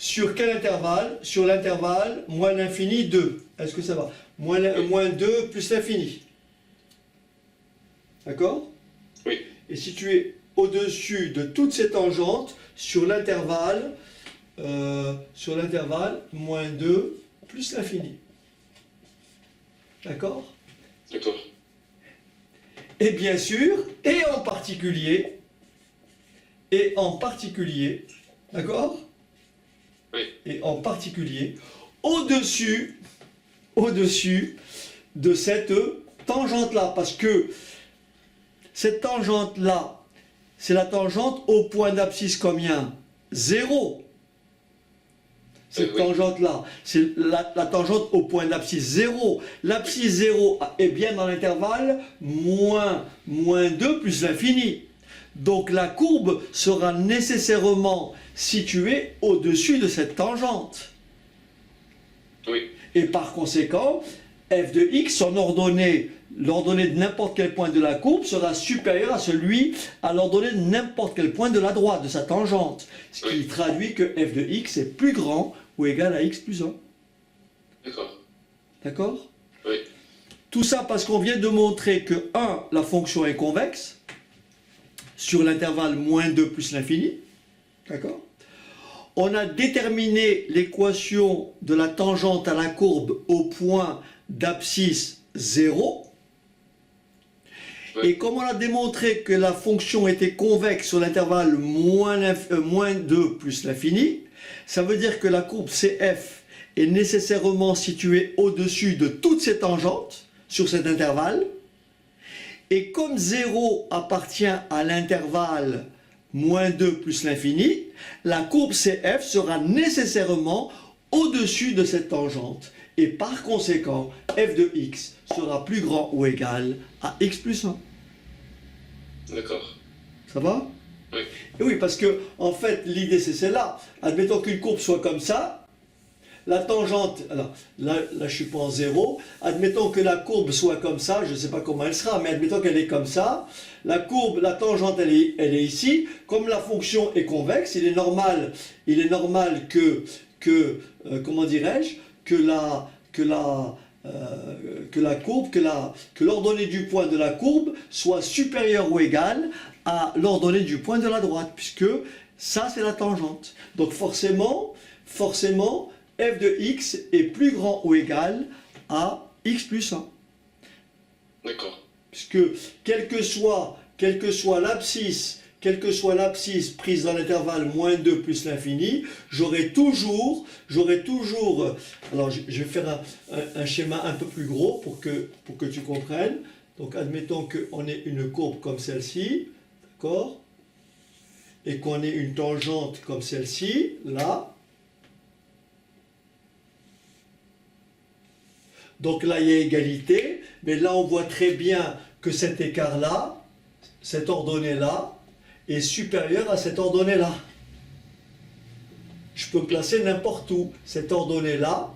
Sur quel intervalle? Sur l'intervalle moins l'infini 2. Est-ce que ça va? Moins 2 plus l'infini. D'accord? Oui. Et situé au-dessus de toutes ces tangentes sur l'intervalle moins 2 plus l'infini. D'accord? D'accord. Et bien sûr, et en particulier, Et en particulier, d'accord? Oui. Et en particulier, au-dessus de cette tangente-là. Parce que cette tangente-là, c'est la tangente au point d'abscisse combien? 0. Cette Oui. tangente-là, c'est la tangente au point d'abscisse 0. L'abscisse 0 est bien dans l'intervalle moins 2 plus l'infini. Donc la courbe sera nécessairement située au-dessus de cette tangente. Oui. Et par conséquent, f de x, son ordonnée, l'ordonnée de n'importe quel point de la courbe sera supérieure à l'ordonnée de n'importe quel point de la droite, de sa tangente. Ce qui Oui. traduit que f de x est plus grand ou égal à x plus 1. D'accord. D'accord? Oui. Tout ça parce qu'on vient de montrer que 1, la fonction est convexe sur l'intervalle moins 2 plus l'infini. D'accord? On a déterminé l'équation de la tangente à la courbe au point d'abscisse 0. Oui. Et comme on a démontré que la fonction était convexe sur l'intervalle moins 2 plus l'infini, ça veut dire que la courbe CF est nécessairement située au-dessus de toutes ces tangentes sur cet intervalle. Et comme 0 appartient à l'intervalle moins 2 plus l'infini, la courbe CF sera nécessairement au-dessus de cette tangente. Et par conséquent, f de x sera plus grand ou égal à x plus 1. D'accord. Ça va? Oui. Et oui, parce que, en fait, l'idée c'est celle-là. Admettons qu'une courbe soit comme ça. La tangente, alors là je ne suis pas en 0. Admettons que la courbe soit comme ça. Je ne sais pas comment elle sera, mais admettons qu'elle est comme ça. La courbe, la tangente, elle est ici. Comme la fonction est convexe, il est normal que comment dirais-je, que l'ordonnée du point de la courbe soit supérieure ou égale à l'ordonnée du point de la droite, puisque ça c'est la tangente. Donc forcément, f de x est plus grand ou égal à x plus 1. D'accord. Puisque quel que soit l'abscisse prise dans l'intervalle moins 2 plus l'infini, j'aurai toujours, alors je vais faire un schéma un peu plus gros pour que tu comprennes. Donc admettons qu'on ait une courbe comme celle-ci, d'accord? Et qu'on ait une tangente comme celle-ci, là. Donc là, il y a égalité, mais là, on voit très bien que cet écart-là, cette ordonnée-là, est supérieur à cette ordonnée-là. Je peux me placer n'importe où. Cette ordonnée-là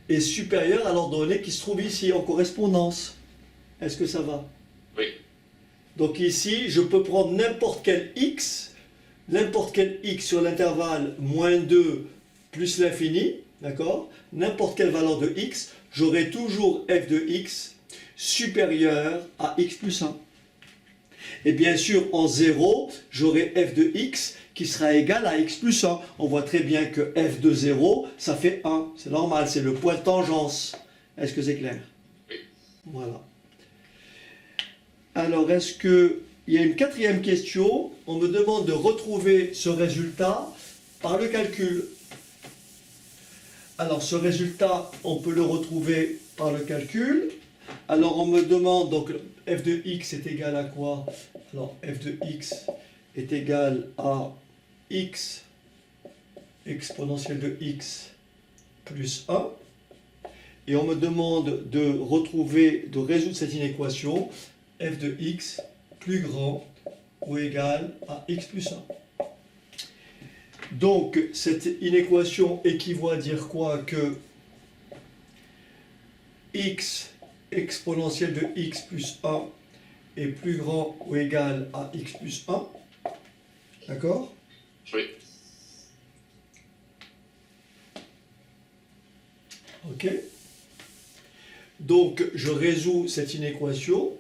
est supérieure à l'ordonnée qui se trouve ici, en correspondance. Est-ce que ça va? Oui. Donc ici, je peux prendre n'importe quel x sur l'intervalle moins 2 plus l'infini, d'accord? N'importe quelle valeur de x, j'aurai toujours f de x supérieur à x plus 1. Et bien sûr, en 0, j'aurai f de x qui sera égal à x plus 1. On voit très bien que f de 0, ça fait 1. C'est normal, c'est le point de tangence. Est-ce que c'est clair? Oui. Voilà. Alors, est-ce qu'il y a une quatrième question? On me demande de retrouver ce résultat par le calcul. Alors, ce résultat, on peut le retrouver par le calcul. Alors, on me demande, donc, f de x est égal à quoi? Alors, f de x est égal à x exponentielle de x plus 1. Et on me demande de résoudre cette inéquation, f de x plus grand ou égal à x plus 1. Donc, cette inéquation équivaut à dire quoi? Que x exponentielle de x plus 1 est plus grand ou égal à x plus 1. D'accord? Oui. Ok. Donc, je résous cette inéquation.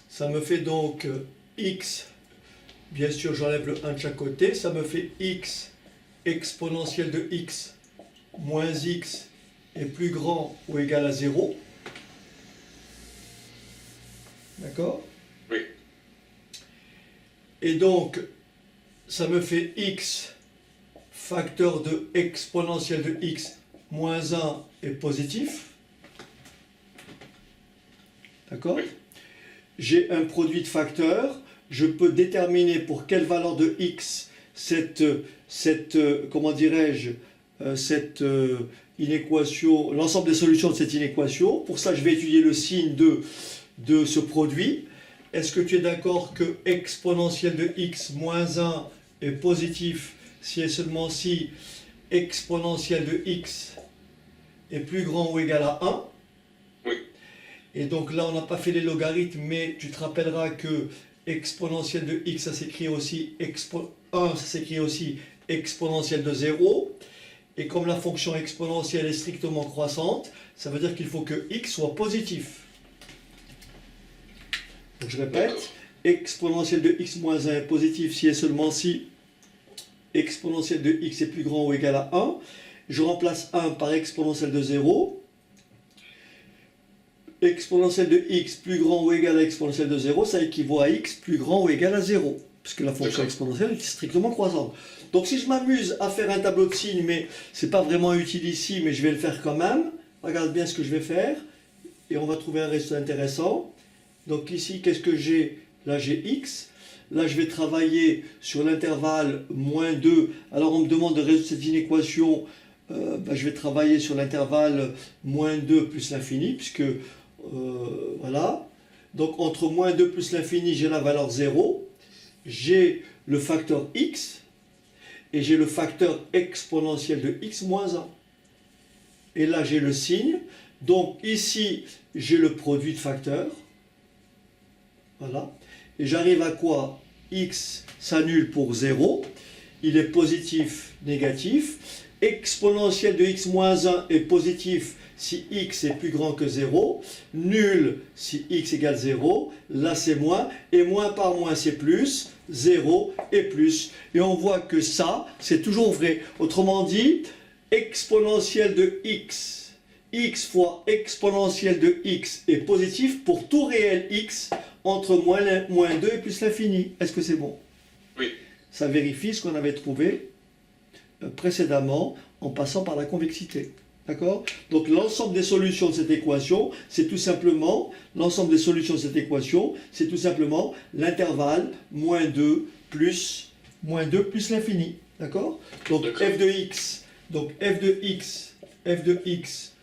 Ça me fait donc x, bien sûr j'enlève le 1 de chaque côté, ça me fait x exponentielle de x moins x est plus grand ou égal à 0. D'accord? Oui. Et donc, ça me fait x facteur de exponentielle de x moins 1 est positif. D'accord? Oui. J'ai un produit de facteurs. Je peux déterminer pour quelle valeur de x comment dirais-je, inéquation, l'ensemble des solutions de cette inéquation. Pour ça, je vais étudier le signe de ce produit. Est-ce que tu es d'accord que exponentielle de x moins 1 est positif si et seulement si exponentielle de x est plus grand ou égal à 1? Oui. Et donc là, on n'a pas fait les logarithmes, mais tu te rappelleras que exponentielle de x, ça s'écrit aussi 1, ça s'écrit aussi exponentielle de 0. Et comme la fonction exponentielle est strictement croissante, ça veut dire qu'il faut que x soit positif. Donc je répète, exponentielle de x moins 1 est positif si et seulement si exponentielle de x est plus grand ou égal à 1. Je remplace 1 par exponentielle de 0. Exponentielle de x plus grand ou égal à exponentielle de 0, ça équivaut à x plus grand ou égal à 0, puisque la fonction exponentielle est strictement croissante. Donc si je m'amuse à faire un tableau de signes, mais ce n'est pas vraiment utile ici, mais je vais le faire quand même, regarde bien ce que je vais faire, et on va trouver un résultat intéressant. Donc ici, qu'est-ce que j'ai? Là, j'ai x. Là, je vais travailler sur l'intervalle moins 2. Alors, on me demande de résoudre cette inéquation. Je vais travailler sur l'intervalle moins 2 plus l'infini, puisque, voilà. Donc, entre moins 2 plus l'infini, j'ai la valeur 0. J'ai le facteur x. Et j'ai le facteur exponentiel de x moins 1. Et là, j'ai le signe. Donc, ici, j'ai le produit de facteurs. Voilà. Et j'arrive à quoi? X s'annule pour 0. Il est positif, négatif. Exponentielle de x moins 1 est positif si x est plus grand que 0. Nul si x égale 0. Là, c'est moins. Et moins par moins, c'est plus. 0 et plus. Et on voit que ça, c'est toujours vrai. Autrement dit, exponentielle de x, x fois exponentielle de x est positif pour tout réel x entre moins 2 et plus l'infini. Est-ce que c'est bon? Oui. Ça vérifie ce qu'on avait trouvé précédemment en passant par la convexité. D'accord? Donc l'ensemble des solutions de cette équation, c'est tout simplement l'intervalle moins 2 plus l'infini. D'accord? Donc f de x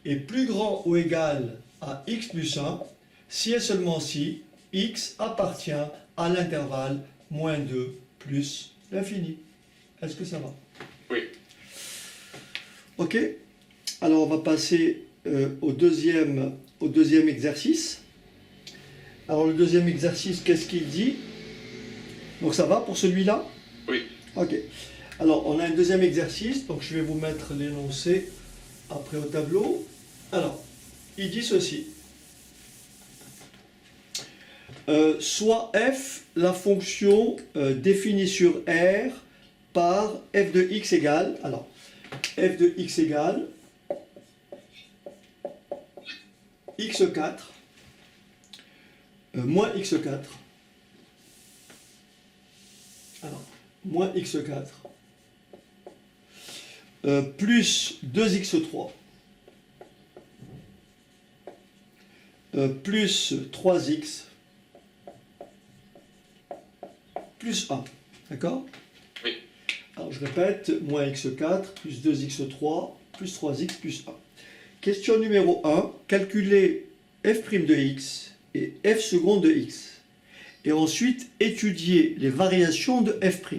est plus grand ou égal à x plus 1 si et seulement si x appartient à l'intervalle moins 2 plus l'infini. Est-ce que ça va? Oui. Ok. Alors on va passer au deuxième exercice. Alors le deuxième exercice, qu'est-ce qu'il dit? Donc ça va pour celui-là? Oui. Ok. Alors on a un deuxième exercice, donc je vais vous mettre l'énoncé après au tableau. Alors, il dit ceci. Soit f, la fonction définie sur R par f de x égale, alors, f de x égale x4 moins x4. Alors, moins x4 plus 2x3 plus 3x plus 1. D'accord? Oui. Alors je répète, moins x4 plus 2x3 plus 3x plus 1. Question numéro 1, calculer f' de x et f seconde de x. Et ensuite, étudier les variations de f'.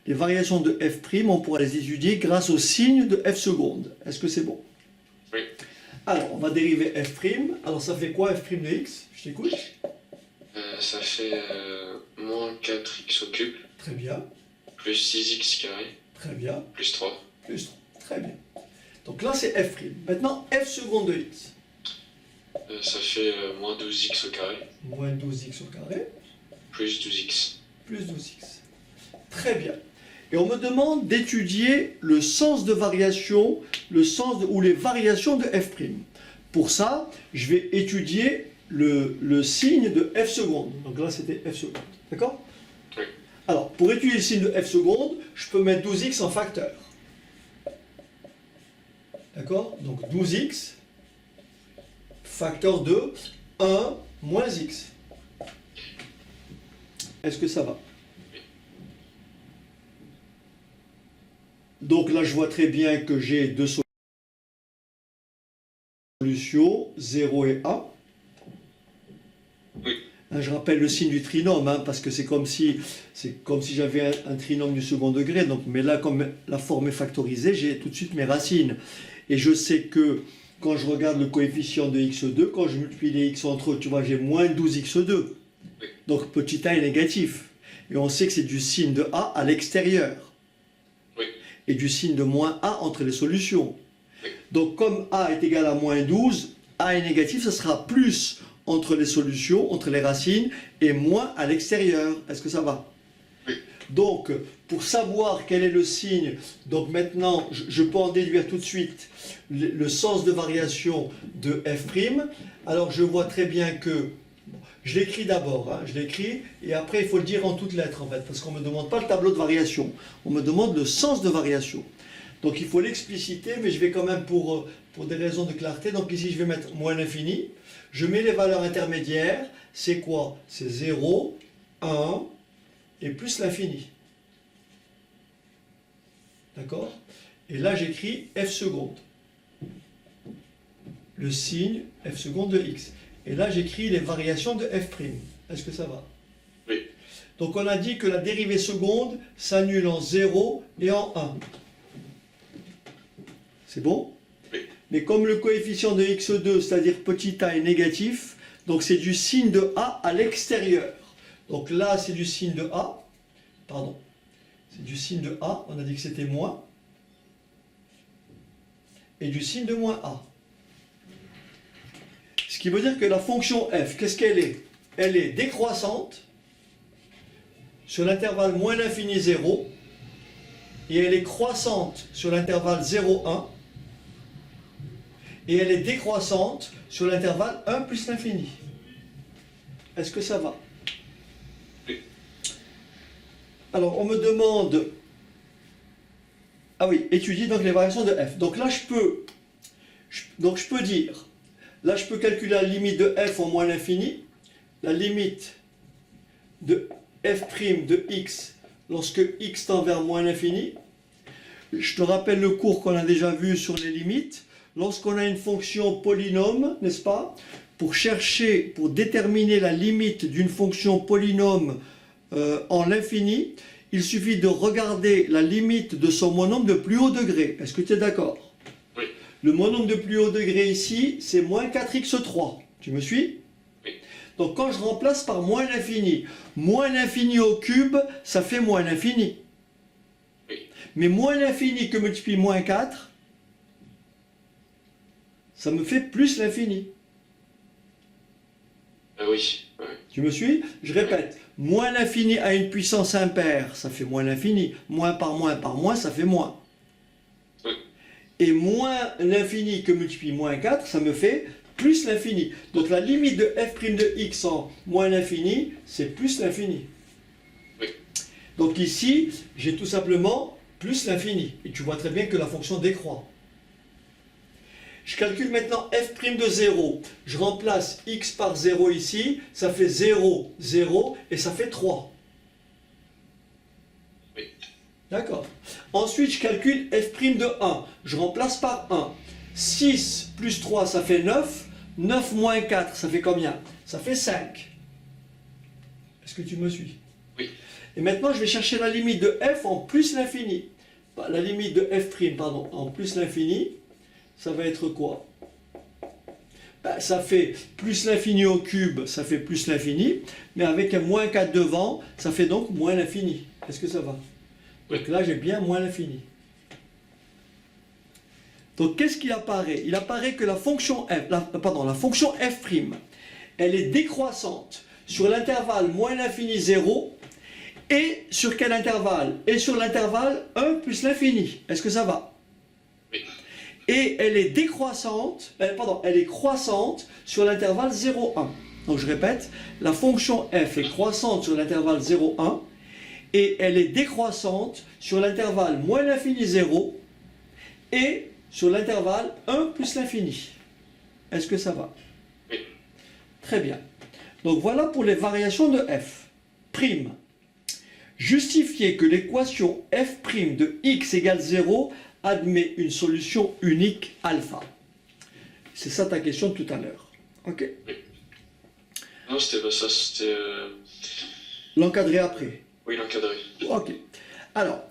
Les variations de f', on pourra les étudier grâce au signe de f seconde. Est-ce que c'est bon? Oui. Alors, on va dériver f'. Alors, ça fait quoi f' de x? Je t'écoute. Ça fait moins 4x au cube, Très bien, plus 6x carré, très bien, plus 3. plus 3. Très bien. Donc là, c'est f'. Maintenant, f seconde de x. Ça fait moins 12x au carré, Moins 12x au carré, plus 12x. plus 12x. Très bien. Et on me demande d'étudier le sens de variation, ou les variations de f'. Pour ça, je vais étudier le signe de f seconde. Donc là, c'était f seconde. D'accord? Alors, pour étudier le signe de f seconde, je peux mettre 12x en facteur. D'accord? Donc 12x, facteur de 1 moins x. Est-ce que ça va? Donc là, je vois très bien que j'ai deux solutions, 0 et 1. Oui. Je rappelle le signe du trinôme, parce que c'est comme si j'avais un trinôme du second degré. Donc, mais là, comme la forme est factorisée, j'ai tout de suite mes racines. Et je sais que quand je regarde le coefficient de x2, quand je multiplie les x entre eux, tu vois, j'ai moins 12x2. Oui. Donc petit a est négatif. Et on sait que c'est du signe de a à l'extérieur. Oui. Et du signe de moins a entre les solutions. Oui. Donc comme a est égal à moins 12, a est négatif, ça sera plus entre les solutions, entre les racines, et moins à l'extérieur. Est-ce que ça va? Oui. Donc, pour savoir quel est le signe, donc maintenant, je peux en déduire tout de suite le sens de variation de f'. Alors, je vois très bien que, je l'écris d'abord, je l'écris, et après, il faut le dire en toutes lettres, en fait, parce qu'on ne me demande pas le tableau de variation, on me demande le sens de variation. Donc, il faut l'expliciter, mais je vais quand même, pour des raisons de clarté, donc ici, je vais mettre moins l'infini. Je mets les valeurs intermédiaires, c'est quoi? C'est 0, 1 et plus l'infini. D'accord? Et là, j'écris f seconde. Le signe f seconde de x. Et là, j'écris les variations de f'. Est-ce que ça va? Oui. Donc, on a dit que la dérivée seconde s'annule en 0 et en 1. C'est bon? Oui. Mais comme le coefficient de x2, c'est-à-dire petit a, est négatif, donc c'est du signe de a à l'extérieur. Donc là, c'est du signe de a. Pardon. C'est du signe de a. On a dit que c'était moins. Et du signe de moins a. Ce qui veut dire que la fonction f, qu'est-ce qu'elle est? Elle est décroissante sur l'intervalle moins l'infini 0. Et elle est croissante sur l'intervalle 0, 1. Et elle est décroissante sur l'intervalle 1 plus l'infini. Est-ce que ça va? Oui. Alors, on me demande... Ah oui, étudier donc les variations de f. Donc là, je peux dire... Là, je peux calculer la limite de f en moins l'infini. La limite de f' de x lorsque x tend vers moins l'infini. Je te rappelle le cours qu'on a déjà vu sur les limites. Lorsqu'on a une fonction polynôme, n'est-ce pas, pour déterminer la limite d'une fonction polynôme en l'infini, il suffit de regarder la limite de son monombre de plus haut degré. Est-ce que tu es d'accord? Oui. Le monombre de plus haut degré ici, c'est moins 4x3. Tu me suis? Oui. Donc quand je remplace par moins l'infini au cube, ça fait moins l'infini. Oui. Mais moins l'infini que multiplie moins 4, ça me fait plus l'infini. Oui. Ouais. Tu me suis? Je répète, moins l'infini à une puissance impaire, ça fait moins l'infini. Moins, par moins, ça fait moins. Oui. Et moins l'infini que multiplie moins 4, ça me fait plus l'infini. Donc la limite de f' de x en moins l'infini, c'est plus l'infini. Oui. Donc ici, j'ai tout simplement plus l'infini. Et tu vois très bien que la fonction décroît. Je calcule maintenant f' de 0. Je remplace x par 0 ici. Ça fait 0, 0 et ça fait 3. Oui. D'accord. Ensuite, je calcule f' de 1. Je remplace par 1. 6 plus 3, ça fait 9. 9 moins 4, ça fait combien? Ça fait 5. Est-ce que tu me suis? Oui. Et maintenant, je vais chercher la limite de f en plus l'infini. La limite de f', pardon, en plus l'infini, ça va être quoi? Ça fait plus l'infini au cube, ça fait plus l'infini, mais avec un moins 4 devant, ça fait donc moins l'infini. Est-ce que ça va? Donc là, j'ai bien moins l'infini. Donc qu'est-ce qui apparaît? Il apparaît que la fonction f', elle est décroissante sur l'intervalle moins l'infini 0, et sur quel intervalle? Et sur l'intervalle 1 plus l'infini. Est-ce que ça va? Oui. Et elle est elle est croissante sur l'intervalle 0, 1. Donc je répète, la fonction f est croissante sur l'intervalle 0, 1, et elle est décroissante sur l'intervalle moins l'infini 0 et sur l'intervalle 1 plus l'infini. Est-ce que ça va? Oui. Très bien. Donc voilà pour les variations de f'. Justifier que l'équation f' de x égale 0 admet une solution unique alpha. C'est ça ta question de tout à l'heure. Ok? Oui. Non, c'était pas ça, c'était... L'encadrer après. Oui, l'encadré. Ok. Alors,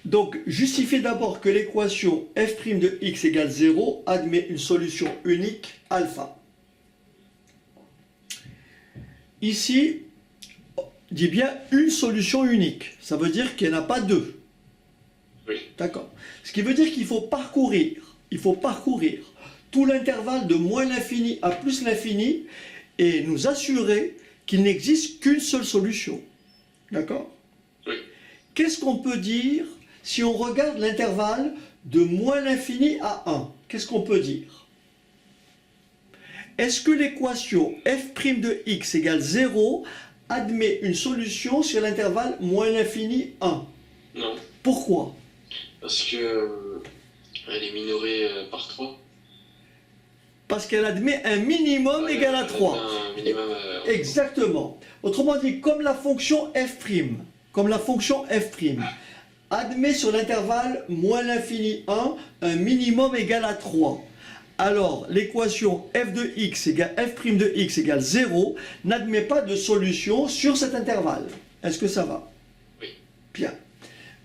donc, justifier d'abord que l'équation f' de x égale 0 admet une solution unique alpha. Ici, dit bien une solution unique. Ça veut dire qu'il n'y en a pas deux. Oui. D'accord. Ce qui veut dire qu'il faut parcourir tout l'intervalle de moins l'infini à plus l'infini et nous assurer qu'il n'existe qu'une seule solution. D'accord? Oui. Qu'est-ce qu'on peut dire si on regarde l'intervalle de moins l'infini à 1? Qu'est-ce qu'on peut dire? Est-ce que l'équation f' de x égale 0 admet une solution sur l'intervalle moins l'infini 1? Non, Pourquoi? parce que elle est minorée par 3. Parce qu'elle admet un minimum égal à 3. Un minimum... Exactement. Autrement dit, comme la fonction f', admet sur l'intervalle moins l'infini 1 un minimum égal à 3. Alors, l'équation f' de x égale 0 n'admet pas de solution sur cet intervalle. Est-ce que ça va? Oui. Bien.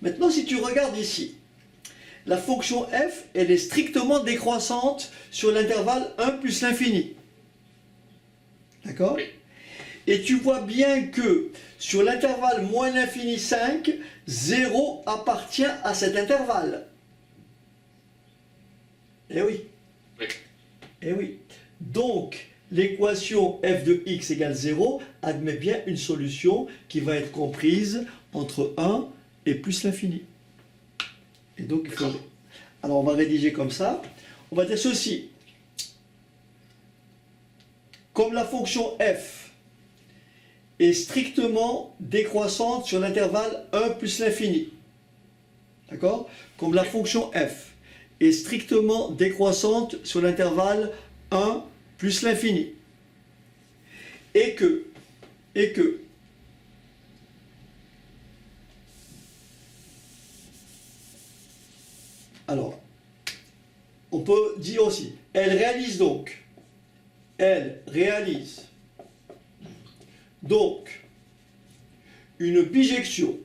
Maintenant, si tu regardes ici, la fonction f, elle est strictement décroissante sur l'intervalle 1 plus l'infini. D'accord? Oui. Et tu vois bien que sur l'intervalle moins l'infini 5, 0 appartient à cet intervalle. Eh oui. Oui. Eh oui. Donc, l'équation f de x égale 0 admet bien une solution qui va être comprise entre 1 et plus l'infini. Et donc, il faut... Alors, on va rédiger comme ça. On va dire ceci. Comme la fonction f est strictement décroissante sur l'intervalle 1 plus l'infini. D'accord? Comme la fonction f est strictement décroissante sur l'intervalle 1 plus l'infini. Et que alors, on peut dire aussi, elle réalise donc une bijection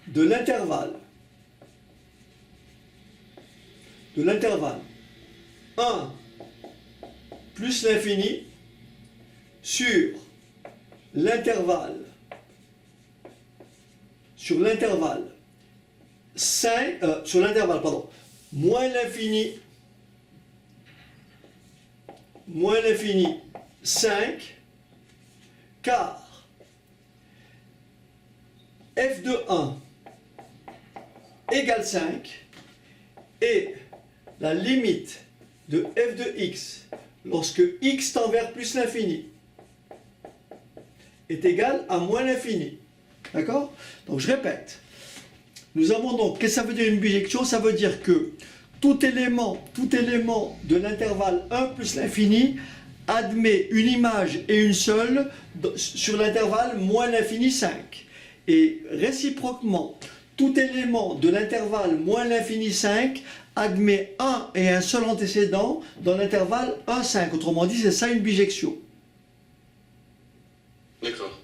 de l'intervalle 1 plus l'infini sur l'intervalle 5 moins l'infini 5 car f de 1 égale 5 et la limite de f de x lorsque x tend vers plus l'infini est égale à moins l'infini. D'accord? Donc je répète. Nous avons donc, qu'est-ce que ça veut dire une bijection? Ça veut dire que tout élément de l'intervalle 1 plus l'infini admet une image et une seule sur l'intervalle moins l'infini 5. Et réciproquement, tout élément de l'intervalle moins l'infini 5 admet un et un seul antécédent dans l'intervalle 1, 5. Autrement dit, c'est ça une bijection. D'accord.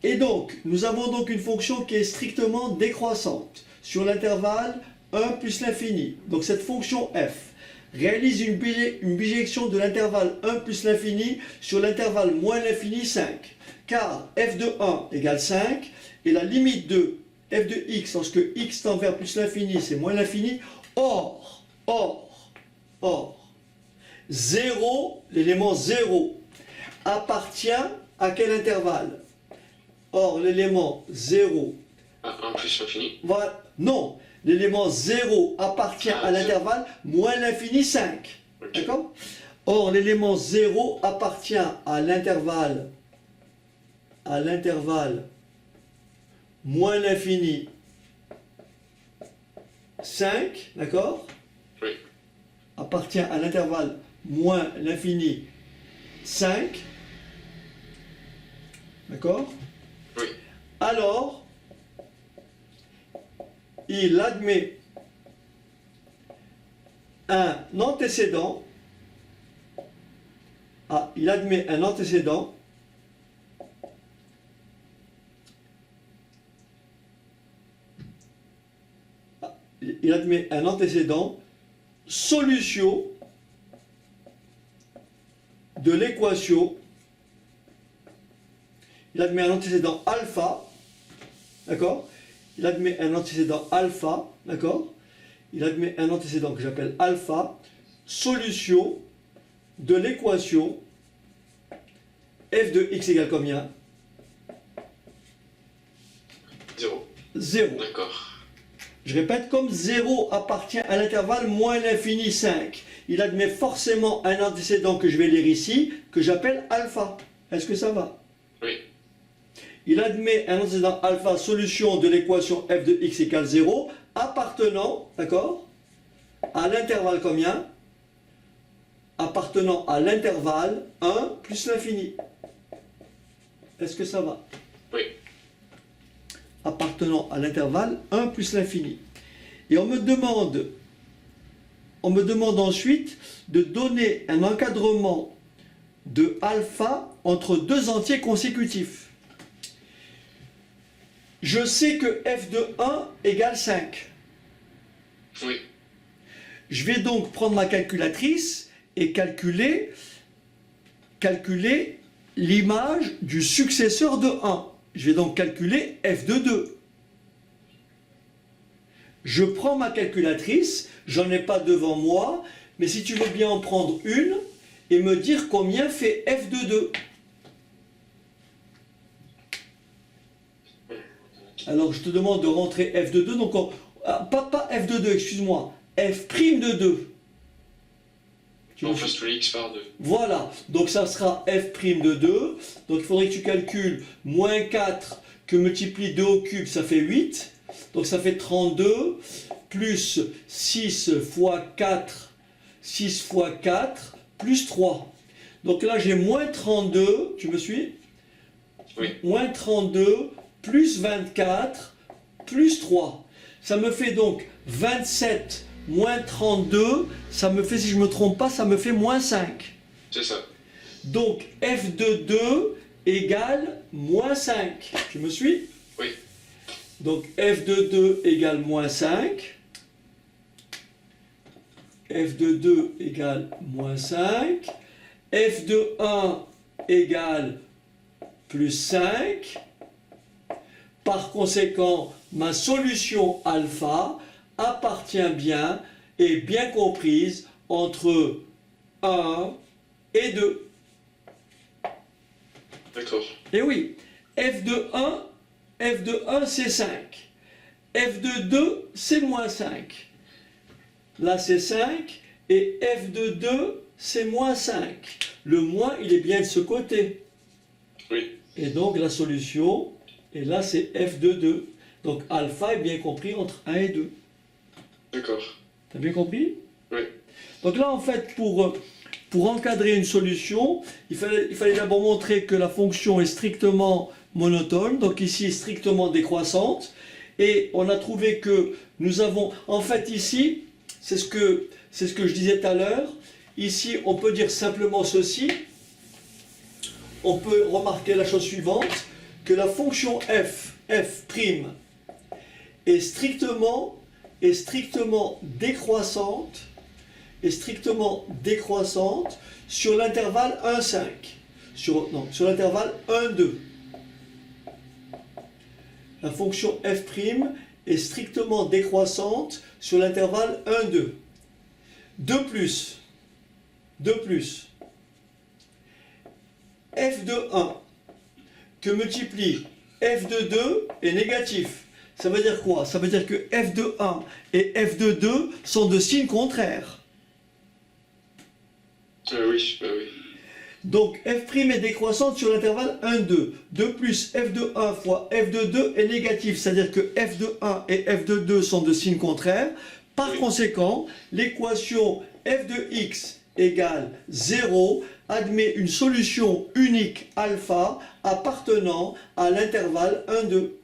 Et donc, nous avons donc une fonction qui est strictement décroissante sur l'intervalle 1 plus l'infini. Donc cette fonction f réalise une bijection de l'intervalle 1 plus l'infini sur l'intervalle moins l'infini 5. Car f de 1 égale 5 et la limite de f de x lorsque x tend vers plus l'infini c'est moins l'infini. Or, 0, l'élément 0 appartient à quel intervalle? Or, l'élément 0... 1 plus l'infini? Voilà, non, l'élément 0 appartient à l'intervalle moins l'infini 5. Okay. D'accord? Or, l'élément 0 appartient à l'intervalle moins l'infini 5, d'accord? Oui. Appartient à l'intervalle moins l'infini 5, d'accord? Oui. Alors, il admet un antécédent. Ah, il admet un antécédent solution de l'équation. Il admet un antécédent alpha, d'accord? Il admet un antécédent alpha, d'accord? Il admet un antécédent que j'appelle alpha, solution de l'équation f de x égale combien? 0. 0. D'accord. Je répète, comme 0 appartient à l'intervalle moins l'infini 5, il admet forcément un antécédent que je vais lire ici, que j'appelle alpha. Est-ce que ça va? Oui. Il admet un antécédent alpha, solution de l'équation f de x égale 0, appartenant, d'accord, à l'intervalle combien? Appartenant à l'intervalle 1 plus l'infini. Est-ce que ça va? Oui. Appartenant à l'intervalle 1 plus l'infini. Et on me demande ensuite de donner un encadrement de alpha entre deux entiers consécutifs. Je sais que f de 1 égale 5. Oui. Je vais donc prendre ma calculatrice et calculer l'image du successeur de 1. Je vais donc calculer f de 2. Je prends ma calculatrice, j'en ai pas devant moi, mais si tu veux bien en prendre une et me dire combien fait f de 2. Alors je te demande de rentrer f de 2, donc pas f de 2, excuse-moi, f' de 2. On fasse x par 2. Voilà, donc ça sera f' de 2. Donc il faudrait que tu calcules moins 4 que multiplie 2 au cube, ça fait 8. Donc ça fait 32, plus 6 fois 4, 6 fois 4, plus 3. Donc là j'ai moins 32, tu me suis? Oui. Moins 32, plus 24, plus 3. Ça me fait donc 27 moins 32, ça me fait, si je ne me trompe pas, ça me fait moins 5. C'est ça. Donc f de 2 égale moins 5. Tu me suis? Oui. Donc f de 2 égale moins 5. F de 2 égale moins 5. F de 1 égale plus 5. Par conséquent, ma solution alpha appartient bien et bien comprise entre 1 et 2. D'accord. Et oui, f de 1 c'est 5. F de 2 c'est moins 5. Là c'est 5 et f de 2 c'est moins 5. Le moins il est bien de ce côté. Oui. Et donc la solution, et là c'est f de 2. Donc alpha est bien compris entre 1 et 2. D'accord. T'as bien compris? Oui. Donc là, en fait, pour encadrer une solution, il fallait d'abord montrer que la fonction est strictement monotone, donc ici strictement décroissante, et on a trouvé que nous avons, en fait ici, c'est ce que je disais tout à l'heure, ici on peut dire simplement ceci, on peut remarquer la chose suivante, que la fonction f' est strictement décroissante sur l'intervalle 1,5. Sur l'intervalle 1,2. La fonction f' est strictement décroissante sur l'intervalle 1,2. De plus, f de 1 que multiplie f de 2 est négatif. Ça veut dire quoi? Ça veut dire que f de 1 et f de 2 sont de signes contraires. Oui, bah oui. Donc f' est décroissante sur l'intervalle 1, 2. De plus, f de 1 fois f de 2 est négatif, c'est-à-dire que f de 1 et f de 2 sont de signes contraires. Par conséquent, l'équation f de x égale 0 admet une solution unique alpha appartenant à l'intervalle 1, 2.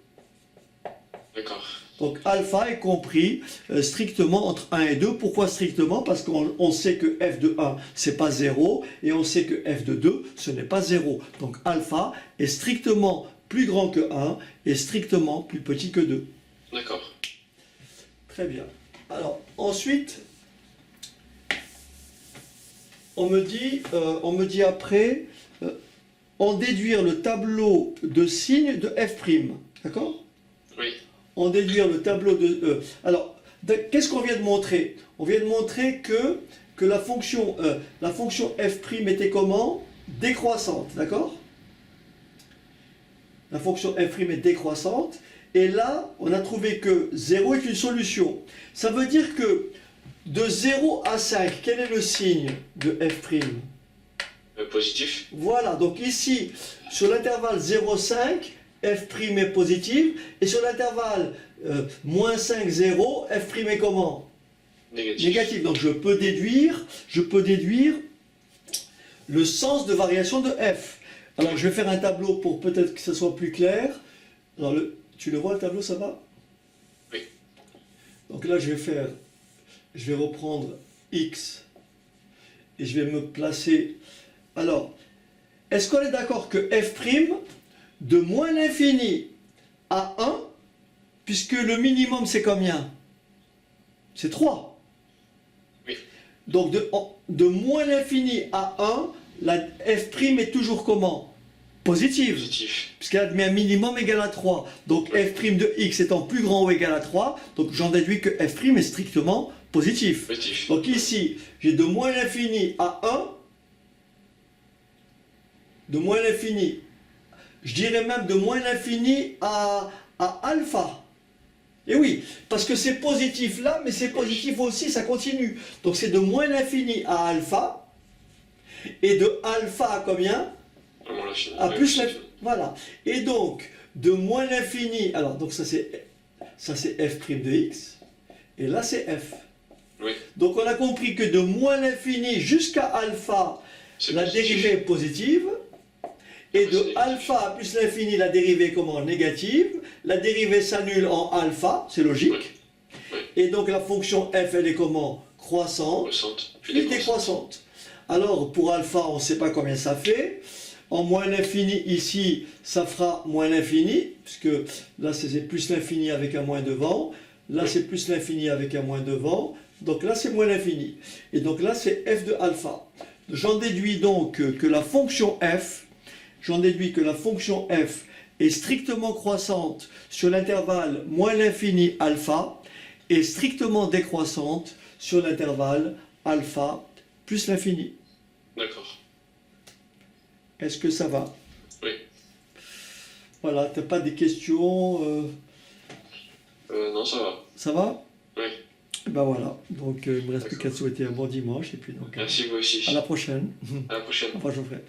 D'accord. Donc alpha est compris strictement entre 1 et 2. Pourquoi strictement? Parce qu'on sait que f de 1, c'est pas 0, et on sait que f de 2, ce n'est pas 0. Donc alpha est strictement plus grand que 1 et strictement plus petit que 2. D'accord. Très bien. Alors ensuite, on me dit après, en déduire le tableau de signes de f'. D'accord? Oui. En déduire le tableau de... alors, qu'est-ce qu'on vient de montrer? On vient de montrer que la fonction f' était comment? Décroissante, d'accord? La fonction f' est décroissante. Et là, on a trouvé que 0 est une solution. Ça veut dire que de 0 à 5, quel est le signe de f'? Positif. Voilà, donc ici, sur l'intervalle 0,5, f' est positive, et sur l'intervalle moins 5, 0, f' est comment? Négatif. Négatif. Donc je peux déduire le sens de variation de f. Alors je vais faire un tableau pour peut-être que ce soit plus clair. Alors tu le vois le tableau, ça va? Oui. Donc là je vais reprendre x, et je vais me placer. Alors, est-ce qu'on est d'accord que f' de moins l'infini à 1, puisque le minimum c'est combien? C'est 3. Oui. Donc de moins l'infini à 1, la f' est toujours comment? Positive. Positif. Puisqu'elle admet un minimum égal à 3. Donc f' de x étant plus grand ou égal à 3, donc j'en déduis que f' est strictement positif. Positif. Donc ici, j'ai de moins l'infini à 1, de moins l'infini, je dirais même de moins l'infini à alpha. Et oui, parce que c'est positif là, mais c'est positif aussi, ça continue. Donc c'est de moins l'infini à alpha, et de alpha à combien? À plus l'infini. Voilà. Et donc, de moins l'infini, alors donc ça c'est f' de x, et là c'est f. Oui. Donc on a compris que de moins l'infini jusqu'à alpha, la dérivée est positive. Et de alpha à plus l'infini, la dérivée est comment? Négative. La dérivée s'annule en alpha, c'est logique. Oui. Oui. Et donc la fonction f, elle est comment? Croissante, puis décroissante. Alors pour alpha, on ne sait pas combien ça fait. En moins l'infini, ici, ça fera moins l'infini, puisque là c'est plus l'infini avec un moins devant. Là c'est plus l'infini avec un moins devant. Donc là c'est moins l'infini. Et donc là c'est f de alpha. J'en déduis donc que la fonction f, est strictement croissante sur l'intervalle moins l'infini alpha et strictement décroissante sur l'intervalle alpha plus l'infini. D'accord. Est-ce que ça va? Oui. Voilà, t'as pas des questions Non, ça va. Ça va? Oui. Ben voilà, donc il me reste plus qu'à te souhaiter un bon dimanche et puis donc Merci, vous aussi. à la prochaine. À la prochaine. Au revoir Geoffrey.